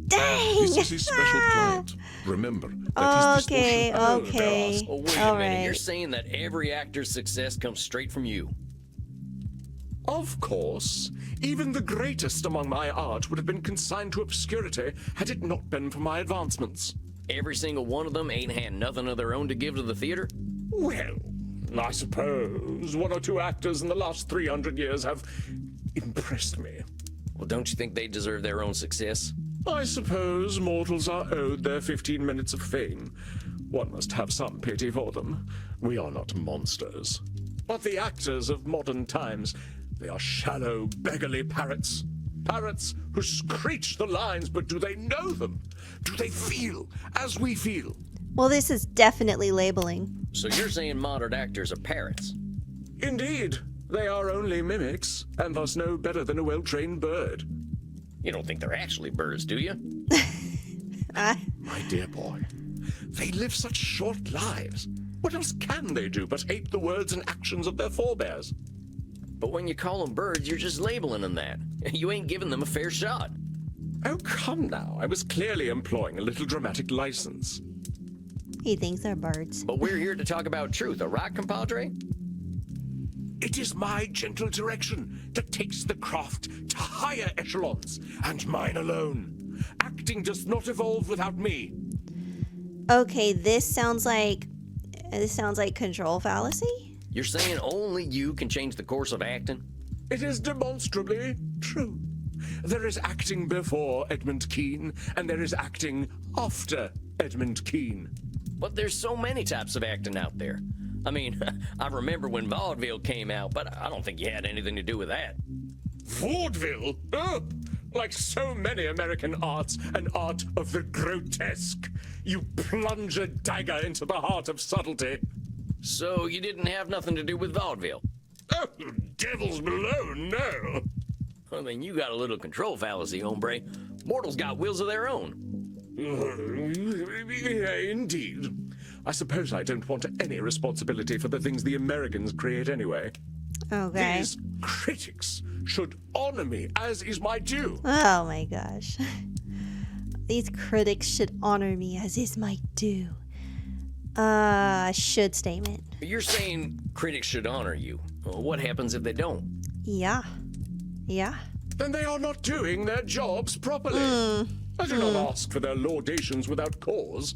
Dang! This is a special client. Remember that his Okay, distortions... okay. Oh, wait All a minute. right. You're saying that every actor's success comes straight from you. Of course, even the greatest among my art would have been consigned to obscurity had it not been for my advancements. Every single one of them ain't had nothing of their own to give to the theater? Well, I suppose one or two actors in the last 300 years have impressed me. Well, don't you think they deserve their own success? I suppose mortals are owed their 15 minutes of fame. One must have some pity for them. We are not monsters. But the actors of modern times, they are shallow, beggarly parrots. Parrots who screech the lines, but do they know them? Do they feel as we feel? Well, this is definitely labeling. So you're saying modern actors are parrots? Indeed, they are only mimics, and thus no better than a well-trained bird. You don't think they're actually birds, do you? My dear boy, they live such short lives. What else can they do but ape the words and actions of their forebears? But when you call them birds, you're just labeling them that. You ain't giving them a fair shot. Oh, come now. I was clearly employing a little dramatic license. He thinks they're birds. But we're here to talk about truth, right, compadre? It is my gentle direction that takes the craft to higher echelons, and mine alone. Acting does not evolve without me. Okay, this sounds like control fallacy. You're saying only you can change the course of acting? It is demonstrably true. There is acting before Edmund Kean, and there is acting after Edmund Kean. But there's so many types of acting out there. I mean, I remember when vaudeville came out, but I don't think you had anything to do with that. Vaudeville? Oh, like so many American arts, an art of the grotesque. You plunge a dagger into the heart of subtlety. So you didn't have nothing to do with vaudeville? Oh, devils below, no. Well, then you got a little control fallacy, hombre. Mortals got wills of their own. Indeed. I suppose I don't want any responsibility for the things the Americans create anyway. Okay. These critics should honor me, as is my due. Oh my gosh. These critics should honor me as is my due. Should statement. You're saying critics should honor you. Well, what happens if they don't? Yeah. Yeah. Then they are not doing their jobs properly. I do not ask for their laudations without cause.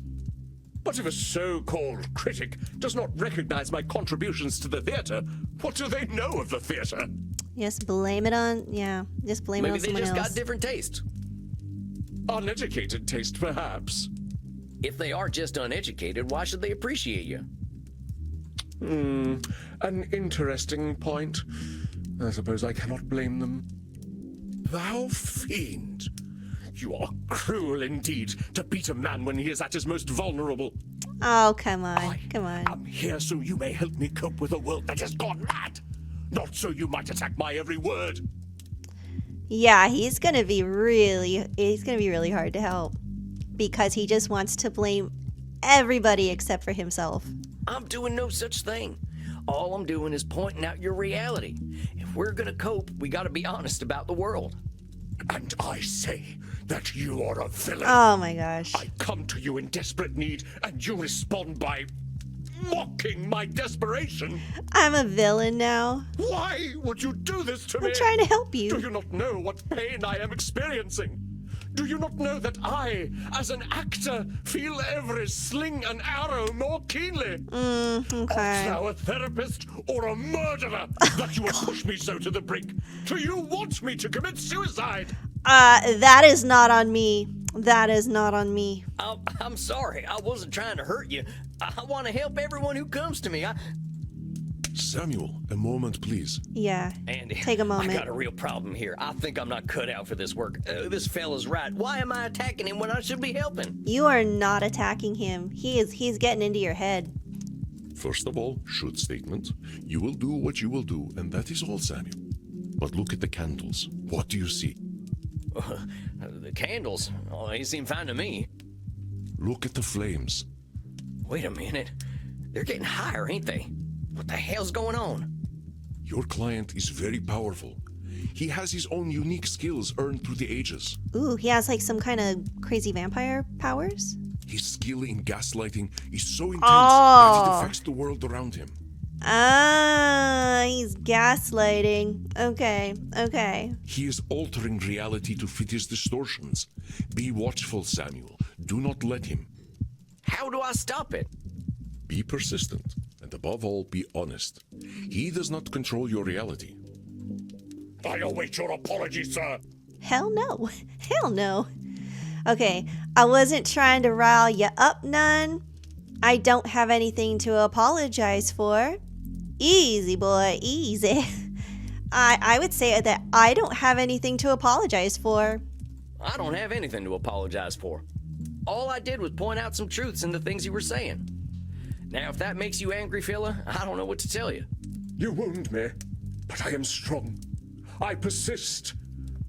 But if a so-called critic does not recognize my contributions to the theater, what do they know of the theater? Just blame it on, just blame it Maybe on they someone just else. got different tastes. Uneducated taste, perhaps. If they are just uneducated, why should they appreciate you? An interesting point. I suppose I cannot blame them. Thou fiend! You are cruel indeed to beat a man when he is at his most vulnerable. Oh, come on. I Come on. am here so you may help me cope with a world that has gone mad. Not so you might attack my every word. Yeah, he's gonna be really hard to help. Because he just wants to blame everybody except for himself. I'm doing no such thing. All I'm doing is pointing out your reality. If we're gonna cope, we gotta be honest about the world. And I say that you are a villain. Oh my gosh. I come to you in desperate need, and you respond by mocking my desperation. I'm a villain now. Why would you do this to me? I'm trying to help Do you. you not know what pain I am experiencing? Do you not know that I, as an actor, feel every sling and arrow more keenly? Art Okay. thou a therapist or a murderer that you would push me so to the brink? Do you want me to commit suicide? That is not on me. That is not on me. I'm sorry. I wasn't trying to hurt you. I want to help everyone who comes to me. Samuel, a moment, please. Yeah. Andy, Take a moment. I got a real problem here. I think I'm not cut out for this work. This fella's right. Why am I attacking him when I should be helping? You are not attacking him. He's getting into your head. First of all, should statement. You will do what you will do, and that is all, Samuel. But look at the candles. What do you see? The candles. Oh, they seem fine to me. Look at the flames. Wait a minute. They're getting higher, ain't they? What the hell's going on? Your client is very powerful. He has his own unique skills earned through the ages. Ooh, he has like some kind of crazy vampire powers? His skill in gaslighting is so intense Oh. that it affects the world around him. Ah, he's gaslighting. Okay. He is altering reality to fit his distortions. Be watchful, Samuel. Do not let him. How do I stop it? Be persistent, and above all, be honest. He does not control your reality. I await your apology, sir. Hell no. Hell no. Okay, I wasn't trying to rile you up none. I don't have anything to apologize for. Easy, boy, easy. I would say that I don't have anything to apologize for. I don't have anything to apologize for. All I did was point out some truths in the things you were saying. Now, if that makes you angry, fella, I don't know what to tell you. You wound me, but I am strong. I persist.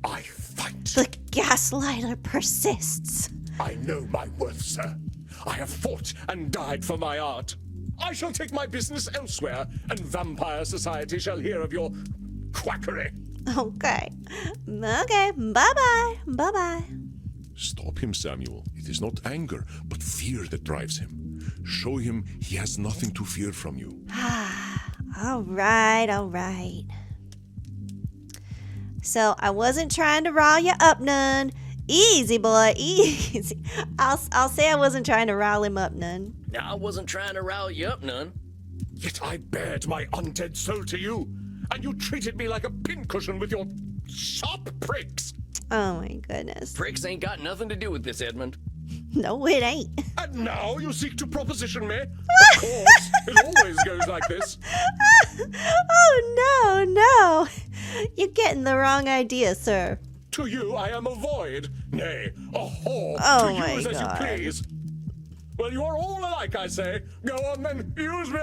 I fight. The Gaslighter persists. I know my worth, sir. I have fought and died for my art. I shall take my business elsewhere, and vampire society shall hear of your quackery. Okay. Okay. Bye-bye. Bye-bye. Stop him, Samuel. It is not anger, but fear that drives him. Show him he has nothing to fear from you. All right. All right. So I wasn't trying to rile you up none. Easy, boy. Easy. I'll say I wasn't trying to rile him up none. Now, I wasn't trying to rile you up none. Yet I bared my undead soul to you, and you treated me like a pincushion with your sharp pricks. Oh my goodness. Pricks ain't got nothing to do with this, Edmund. No, it ain't. And now you seek to proposition me? Of course, it always goes like this. Oh, no. You're getting the wrong idea, sir. To you I am a void, nay, a whore, Oh to my use as God. you please. Well, you are all alike, I say. Go on then, use me.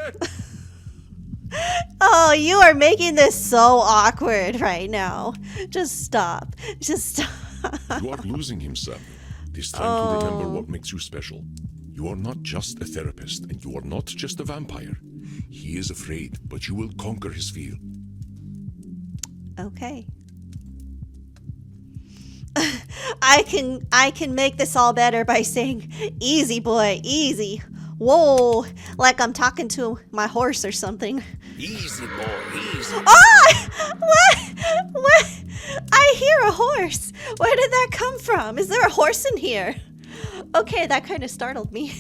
Oh, you are making this so awkward right now. Just stop. Just stop. You are losing him, Samuel. It is time to remember what makes you special. You are not just a therapist, and you are not just a vampire. He is afraid, but you will conquer his fear. Okay. I can make this all better by saying, easy, boy, easy. Whoa, like I'm talking to my horse or something. Easy, boy, easy. Oh, what? I hear a horse. Where did that come from? Is there a horse in here? Okay, that kind of startled me.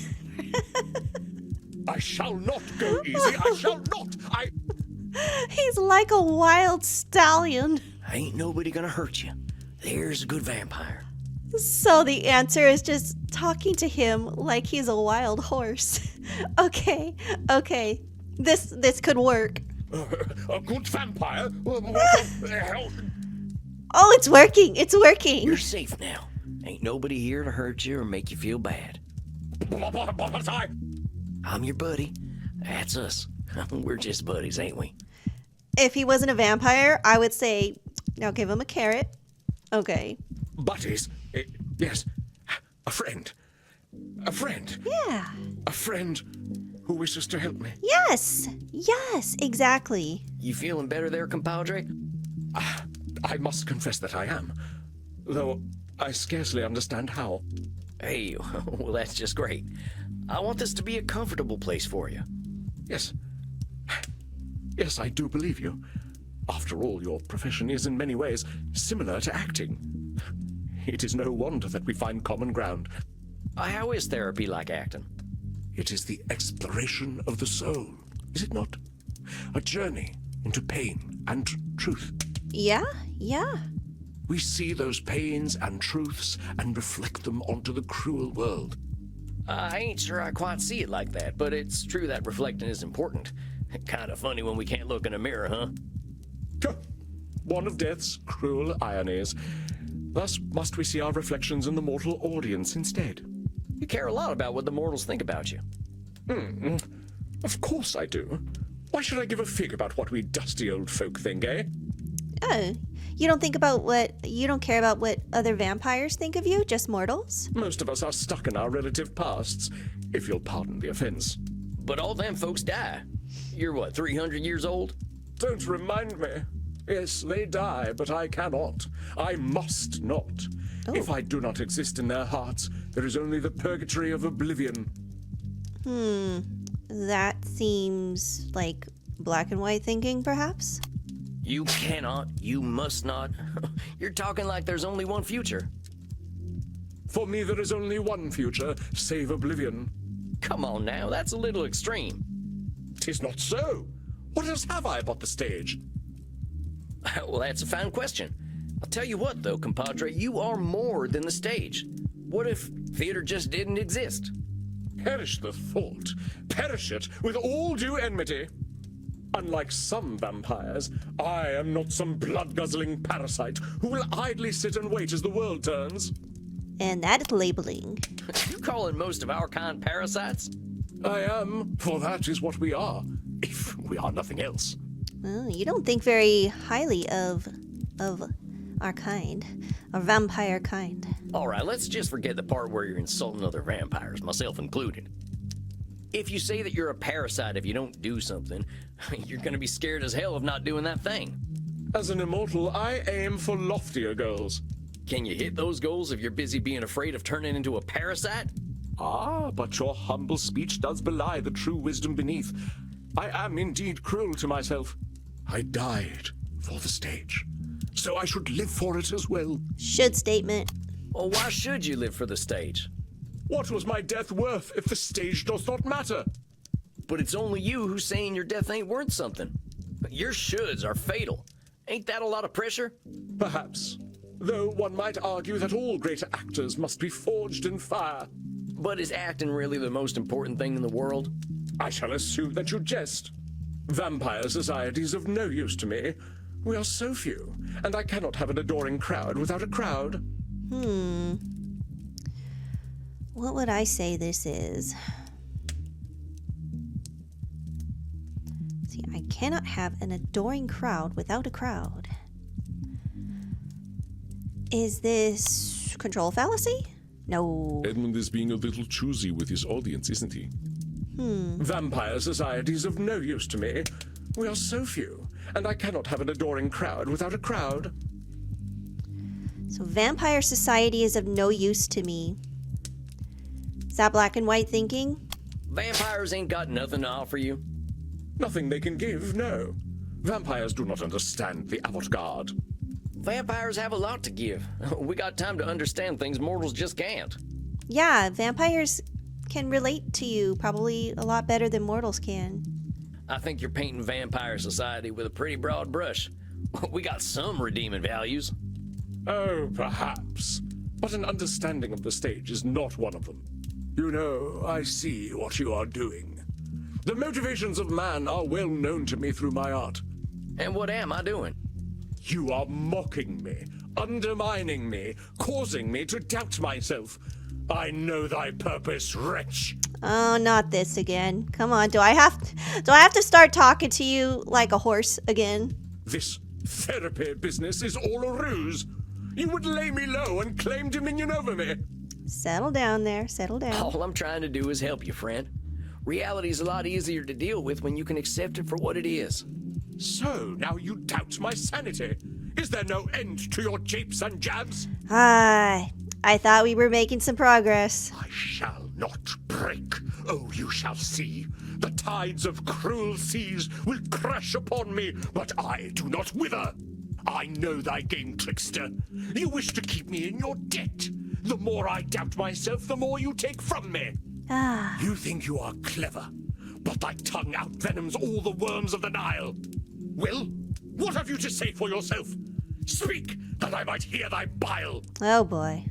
I shall not go easy. I shall not. He's like a wild stallion. Ain't nobody gonna hurt you. There's a good vampire. So the answer is just talking to him like he's a wild horse. Okay. This could work. A good vampire? What the hell? Oh, it's working. It's working. You're safe now. Ain't nobody here to hurt you or make you feel bad. But I'm your buddy. That's us. We're just buddies, ain't we? If he wasn't a vampire, I would say, now give him a carrot. Okay. buddies? Yes, a friend. A friend. Yeah. A friend who wishes to help me. Yes, exactly. You feeling better there, compadre? I must confess that I am, though I scarcely understand how. Hey, well, that's just great. I want this to be a comfortable place for you. Yes. Yes, I do believe you. After all, your profession is in many ways similar to acting. It is no wonder that we find common ground. How is therapy like acting? It is the exploration of the soul, is it not? A journey into pain and truth. Yeah. We see those pains and truths and reflect them onto the cruel world. I ain't sure I quite see it like that, but it's true that reflecting is important. Kind of funny when we can't look in a mirror, huh? One of death's cruel ironies. Thus must we see our reflections in the mortal audience instead. You care a lot about what the mortals think about you. Of course I do. Why should I give a fig about what we dusty old folk think, eh? Oh, you don't care about what other vampires think of you, just mortals? Most of us are stuck in our relative pasts, if you'll pardon the offense. But all them folks die. You're what, 300 years old? Don't remind me. Yes, they die, but I cannot. I must not. Oh. If I do not exist in their hearts, there is only the purgatory of oblivion. That seems like black and white thinking, perhaps? You cannot, you must not. You're talking like there's only one future. For me, there is only one future, save oblivion. Come on now, that's a little extreme. 'Tis not so. What else have I but the stage? Well, that's a fine question. I'll tell you what, though, compadre, you are more than the stage. What if theater just didn't exist? Perish the thought. Perish it with all due enmity. Unlike some vampires, I am not some blood-guzzling parasite who will idly sit and wait as the world turns. And that is labeling. You calling most of our kind parasites? I am, for that is what we are, if we are nothing else. Well, you don't think very highly of our kind, our vampire kind. All right, let's just forget the part where you're insulting other vampires, myself included. If you say that you're a parasite if you don't do something, you're gonna be scared as hell of not doing that thing. As an immortal, I aim for loftier goals. Can you hit those goals if you're busy being afraid of turning into a parasite? Ah, but your humble speech does belie the true wisdom beneath. I am indeed cruel to myself. I died for the stage, so I should live for it as well. Should statement. Well, why should you live for the stage? What was my death worth if the stage does not matter? But it's only you who's saying your death ain't worth something. Your shoulds are fatal. Ain't that a lot of pressure? Perhaps. Though one might argue that all great actors must be forged in fire. But is acting really the most important thing in the world? I shall assume that you jest. Vampire society's of no use to me. We are so few, and I cannot have an adoring crowd without a crowd. What would I say this is? See, I cannot have an adoring crowd without a crowd. Is this control fallacy? No. Edmund is being a little choosy with his audience, isn't he? Vampire society's of no use to me. We are so few, and I cannot have an adoring crowd without a crowd. So vampire society is of no use to me. Is that black and white thinking? Vampires ain't got nothing to offer you. Nothing they can give, no. Vampires do not understand the avant-garde. Vampires have a lot to give. We got time to understand things mortals just can't. Yeah, vampires can relate to you probably a lot better than mortals can. I think you're painting vampire society with a pretty broad brush. We got some redeeming values. Oh, perhaps. But an understanding of the stage is not one of them. You know, I see what you are doing. The motivations of man are well known to me through my art. And what am I doing? You are mocking me, undermining me, causing me to doubt myself. I know thy purpose, wretch. Oh, not this again. Come on, do I have to start talking to you like a horse again? This therapy business is all a ruse. You would lay me low and claim dominion over me. Settle down there, settle down. All I'm trying to do is help you, friend. Reality's a lot easier to deal with when you can accept it for what it is. So, now you doubt my sanity. Is there no end to your japes and jabs? I thought we were making some progress. I shall not break. Oh, you shall see. The tides of cruel seas will crash upon me, but I do not wither. I know thy game, trickster. You wish to keep me in your debt. The more I doubt myself, the more you take from me. You think you are clever, but thy tongue outvenoms all the worms of the Nile. Well, what have you to say for yourself? Speak, that I might hear thy bile. Oh boy.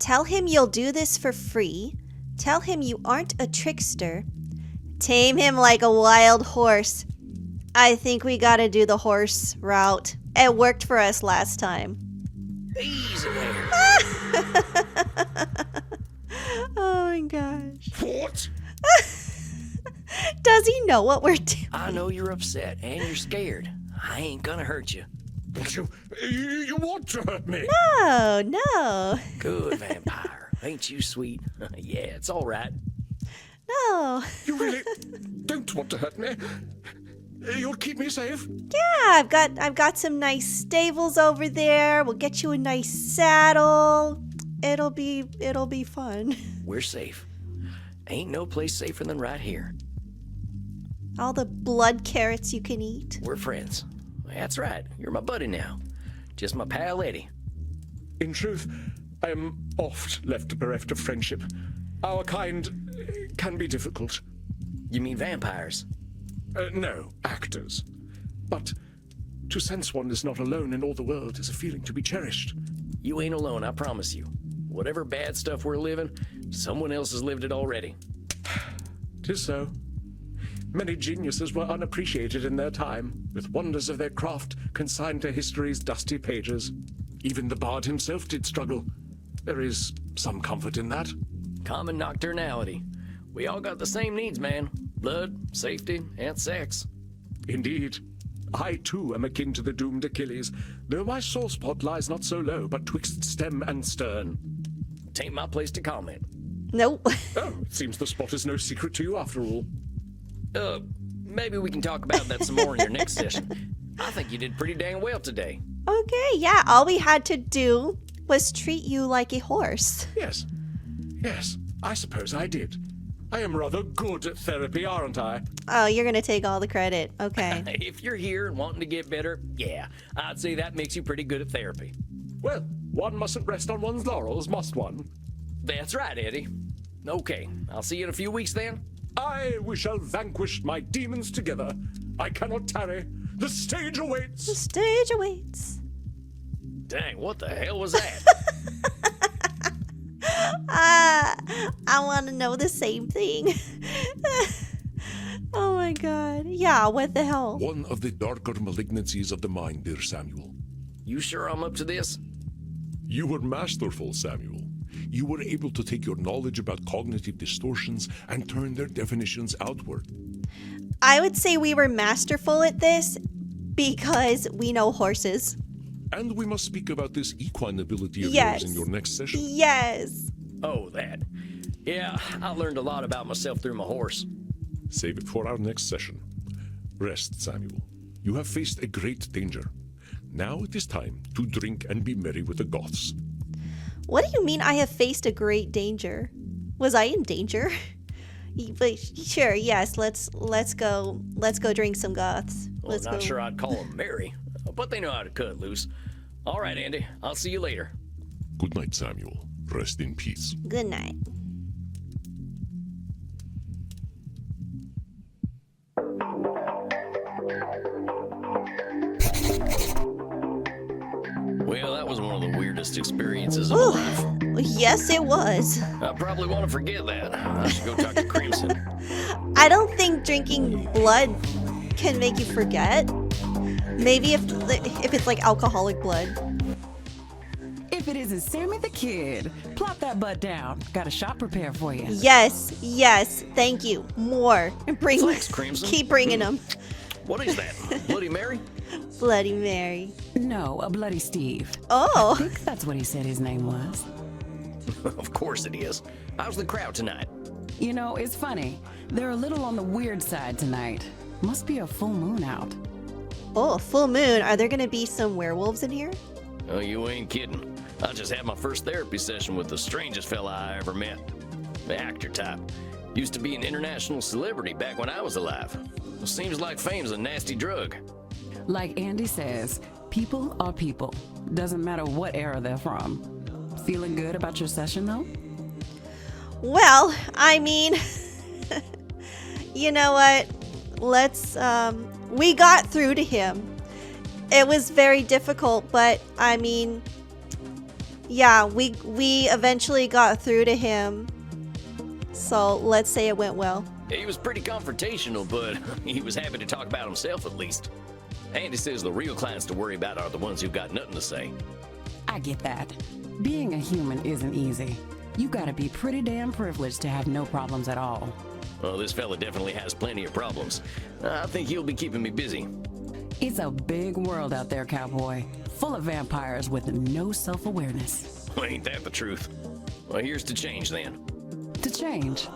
Tell him you'll do this for free. Tell him you aren't a trickster. Tame him like a wild horse. I think we gotta do the horse route. It worked for us last time. Easy there. Oh my gosh. What? Does he know what we're doing? I know you're upset and you're scared. I ain't gonna hurt you. You want to hurt me? Oh, no. Good vampire. Ain't you sweet? Yeah, it's all right. No. You really don't want to hurt me? You'll keep me safe? Yeah, I've got some nice stables over there. We'll get you a nice saddle. It'll be fun. We're safe. Ain't no place safer than right here. All the blood carrots you can eat. We're friends. That's right. You're my buddy now. Just my pal Eddie. In truth, I am oft left bereft of friendship. Our kind can be difficult. You mean vampires? No, actors. But to sense one is not alone in all the world is a feeling to be cherished. You ain't alone, I promise you. Whatever bad stuff we're living, someone else has lived it already. 'Tis so. Many geniuses were unappreciated in their time, with wonders of their craft consigned to history's dusty pages. Even the bard himself did struggle. There is some comfort in that. Common nocturnality. We all got the same needs, man. Blood, safety, and sex. Indeed. I, too, am akin to the doomed Achilles, though my sore spot lies not so low, but twixt stem and stern. Tain't my place to comment. Nope. Oh, it seems the spot is no secret to you after all. Maybe we can talk about that some more in your next session. I think you did pretty dang well today. Okay, yeah, all we had to do was treat you like a horse. Yes. Yes, I suppose I did. I am rather good at therapy, aren't I? Oh, you're gonna take all the credit. Okay. If you're here and wanting to get better, yeah, I'd say that makes you pretty good at therapy. Well, one mustn't rest on one's laurels, must one? That's right, Eddie. Okay, I'll see you in a few weeks then. Aye, we shall vanquish my demons together. I cannot tarry. The stage The awaits. stage awaits. Dang, what the hell was that? I want to know the same thing. Oh my god. Yeah, what the hell? One of the darker malignancies of the mind, dear Samuel. You sure I'm up to this? You were masterful, Samuel. You were able to take your knowledge about cognitive distortions and turn their definitions outward. I would say we were masterful at this because we know horses. And we must speak about this equine ability of Yes. yours in your next session. Yes. Oh, that. Yeah, I learned a lot about myself through my horse. Save it for our next session. Rest, Samuel. You have faced a great danger. Now it is time to drink and be merry with the Goths. What do you mean I have faced a great danger? Was I in danger? But sure, yes, let's go drink some goths. Well, Let's not go. sure I'd call them merry, but they know how to cut loose. All right, Andy, I'll see you later. Good night, Samuel. Rest in peace. Good night. Well, that was one of the weirdest experiences of my life. Yes, it was. I probably want to forget that. I should go talk to Crimson. I don't think drinking blood can make you forget. Maybe if it's like alcoholic blood. If it isn't Sammy the Kid, plop that butt down. Got a shot prepared for you. Yes, thank you. More. Bring. Thanks, Crimson. Keep bringing them. What is that? Bloody Mary? Bloody Mary. No, a Bloody Steve. Oh. I think that's what he said his name was. Of course it is. How's the crowd tonight? You know, it's funny. They're a little on the weird side tonight. Must be a full moon out. Oh, full moon. Are there gonna be some werewolves in here? Oh, you ain't kidding. I just had my first therapy session with the strangest fella I ever met. The actor type. Used to be an international celebrity back when I was alive. Seems like fame's a nasty drug. Like Andy says, people are people. Doesn't matter what era they're from. Feeling good about your session, though? Well, I mean, you know what? We got through to him. It was very difficult, but I mean, yeah, we eventually got through to him. So let's say it went well. He was pretty confrontational, but he was happy to talk about himself at least. Andy says the real clients to worry about are the ones who've got nothing to say. I get that. Being a human isn't easy. You gotta be pretty damn privileged to have no problems at all. Well, this fella definitely has plenty of problems. I think he'll be keeping me busy. It's a big world out there, cowboy. Full of vampires with no self-awareness. Well, ain't that the truth? Well, here's to change then. To change.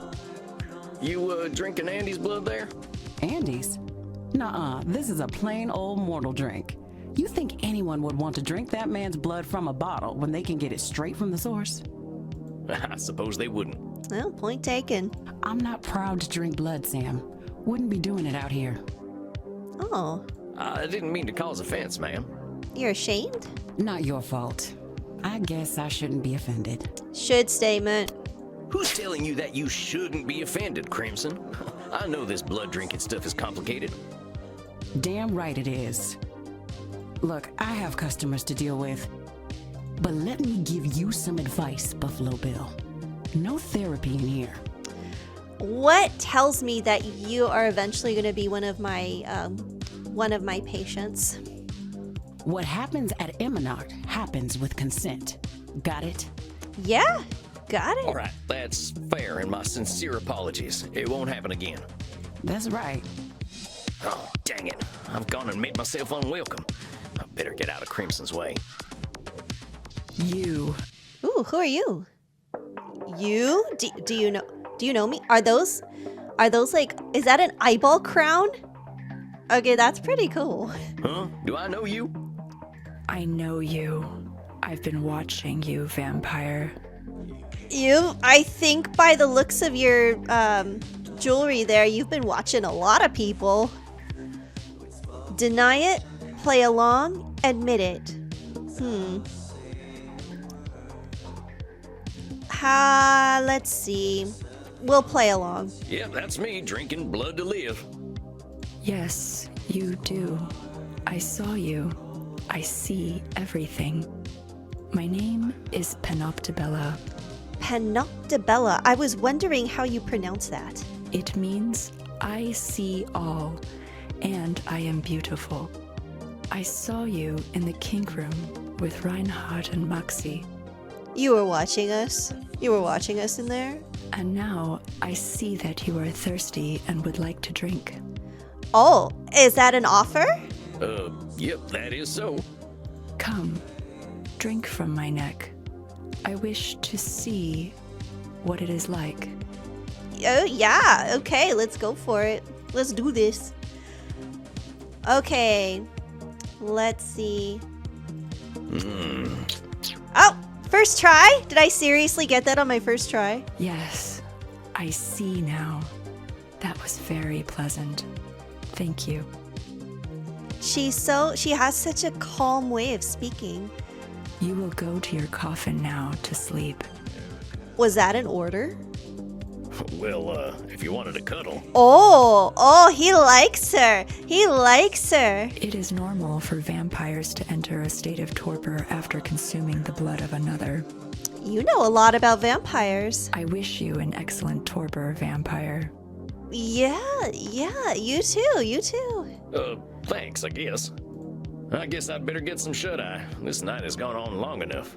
You, drinking Andy's blood there? Andy's? Nuh-uh, this is a plain old mortal drink. You think anyone would want to drink that man's blood from a bottle when they can get it straight from the source? I suppose they wouldn't. Well, point taken. I'm not proud to drink blood, Sam. Wouldn't be doing it out here. Oh, I didn't mean to cause offense, ma'am. you're ashamed? Not your fault. I guess I shouldn't be offended. Should statement. Who's telling you that you shouldn't be offended, Crimson? I know this blood drinking stuff is complicated. Damn right it is. Look, I have customers to deal with. But let me give you some advice, Buffalo Bill. No therapy in here. What tells me that you are eventually going to be one of my patients? What happens at Eminard happens with consent. Got it? Yeah, got it. All right, that's fair, and my sincere apologies. It won't happen again. That's right. Oh, dang it. I've gone and made myself unwelcome. I better get out of Crimson's way. You. Ooh, who are you? You? Do you know me? Are those like, is that an eyeball crown? Okay, that's pretty cool. Huh? Do I know you? I know you. I've been watching you, vampire. I think by the looks of your jewelry there, you've been watching a lot of people. Deny it, play along, admit it. Let's see. We'll play along. Yep, that's me, drinking blood to live. Yes, you do. I saw you. I see everything. My name is Panoptibella. Panoptibella. I was wondering how you pronounce that. It means I see all, and I am beautiful. I saw you in the kink room with Reinhardt and Maxi, You were watching us? You were watching us in there? and now I see that you are thirsty and would like to drink. Oh, is that an offer? Yep, that is so. Come, drink from my neck. I wish to see what it is like. Oh, yeah. Okay, let's go for it. Let's do this. Okay. Let's see. Oh, first try? Did I seriously get that on my first try? Yes, I see now. That was very pleasant. Thank you. She has such a calm way of speaking. You will go to your coffin now to sleep. Was that an order? Well, if you wanted to cuddle. Oh, he likes her. He likes her. It is normal for vampires to enter a state of torpor after consuming the blood of another. You know a lot about vampires. I wish you an excellent torpor, vampire. Yeah, you too. Thanks, I guess. I guess I'd better get some shut-eye. This night has gone on long enough.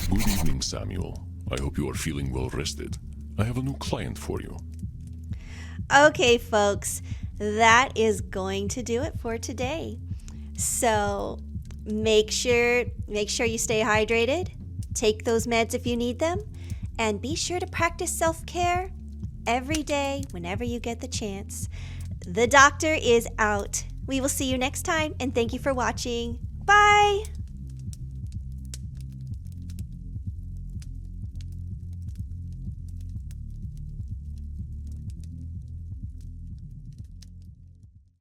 Good evening, Samuel. I hope you are feeling well rested. I have a new client for you. Okay, folks, that is going to do it for today. So make sure you stay hydrated, take those meds if you need them, and be sure to practice self-care every day whenever you get the chance. The doctor is out. We will see you next time, and thank you for watching. Bye!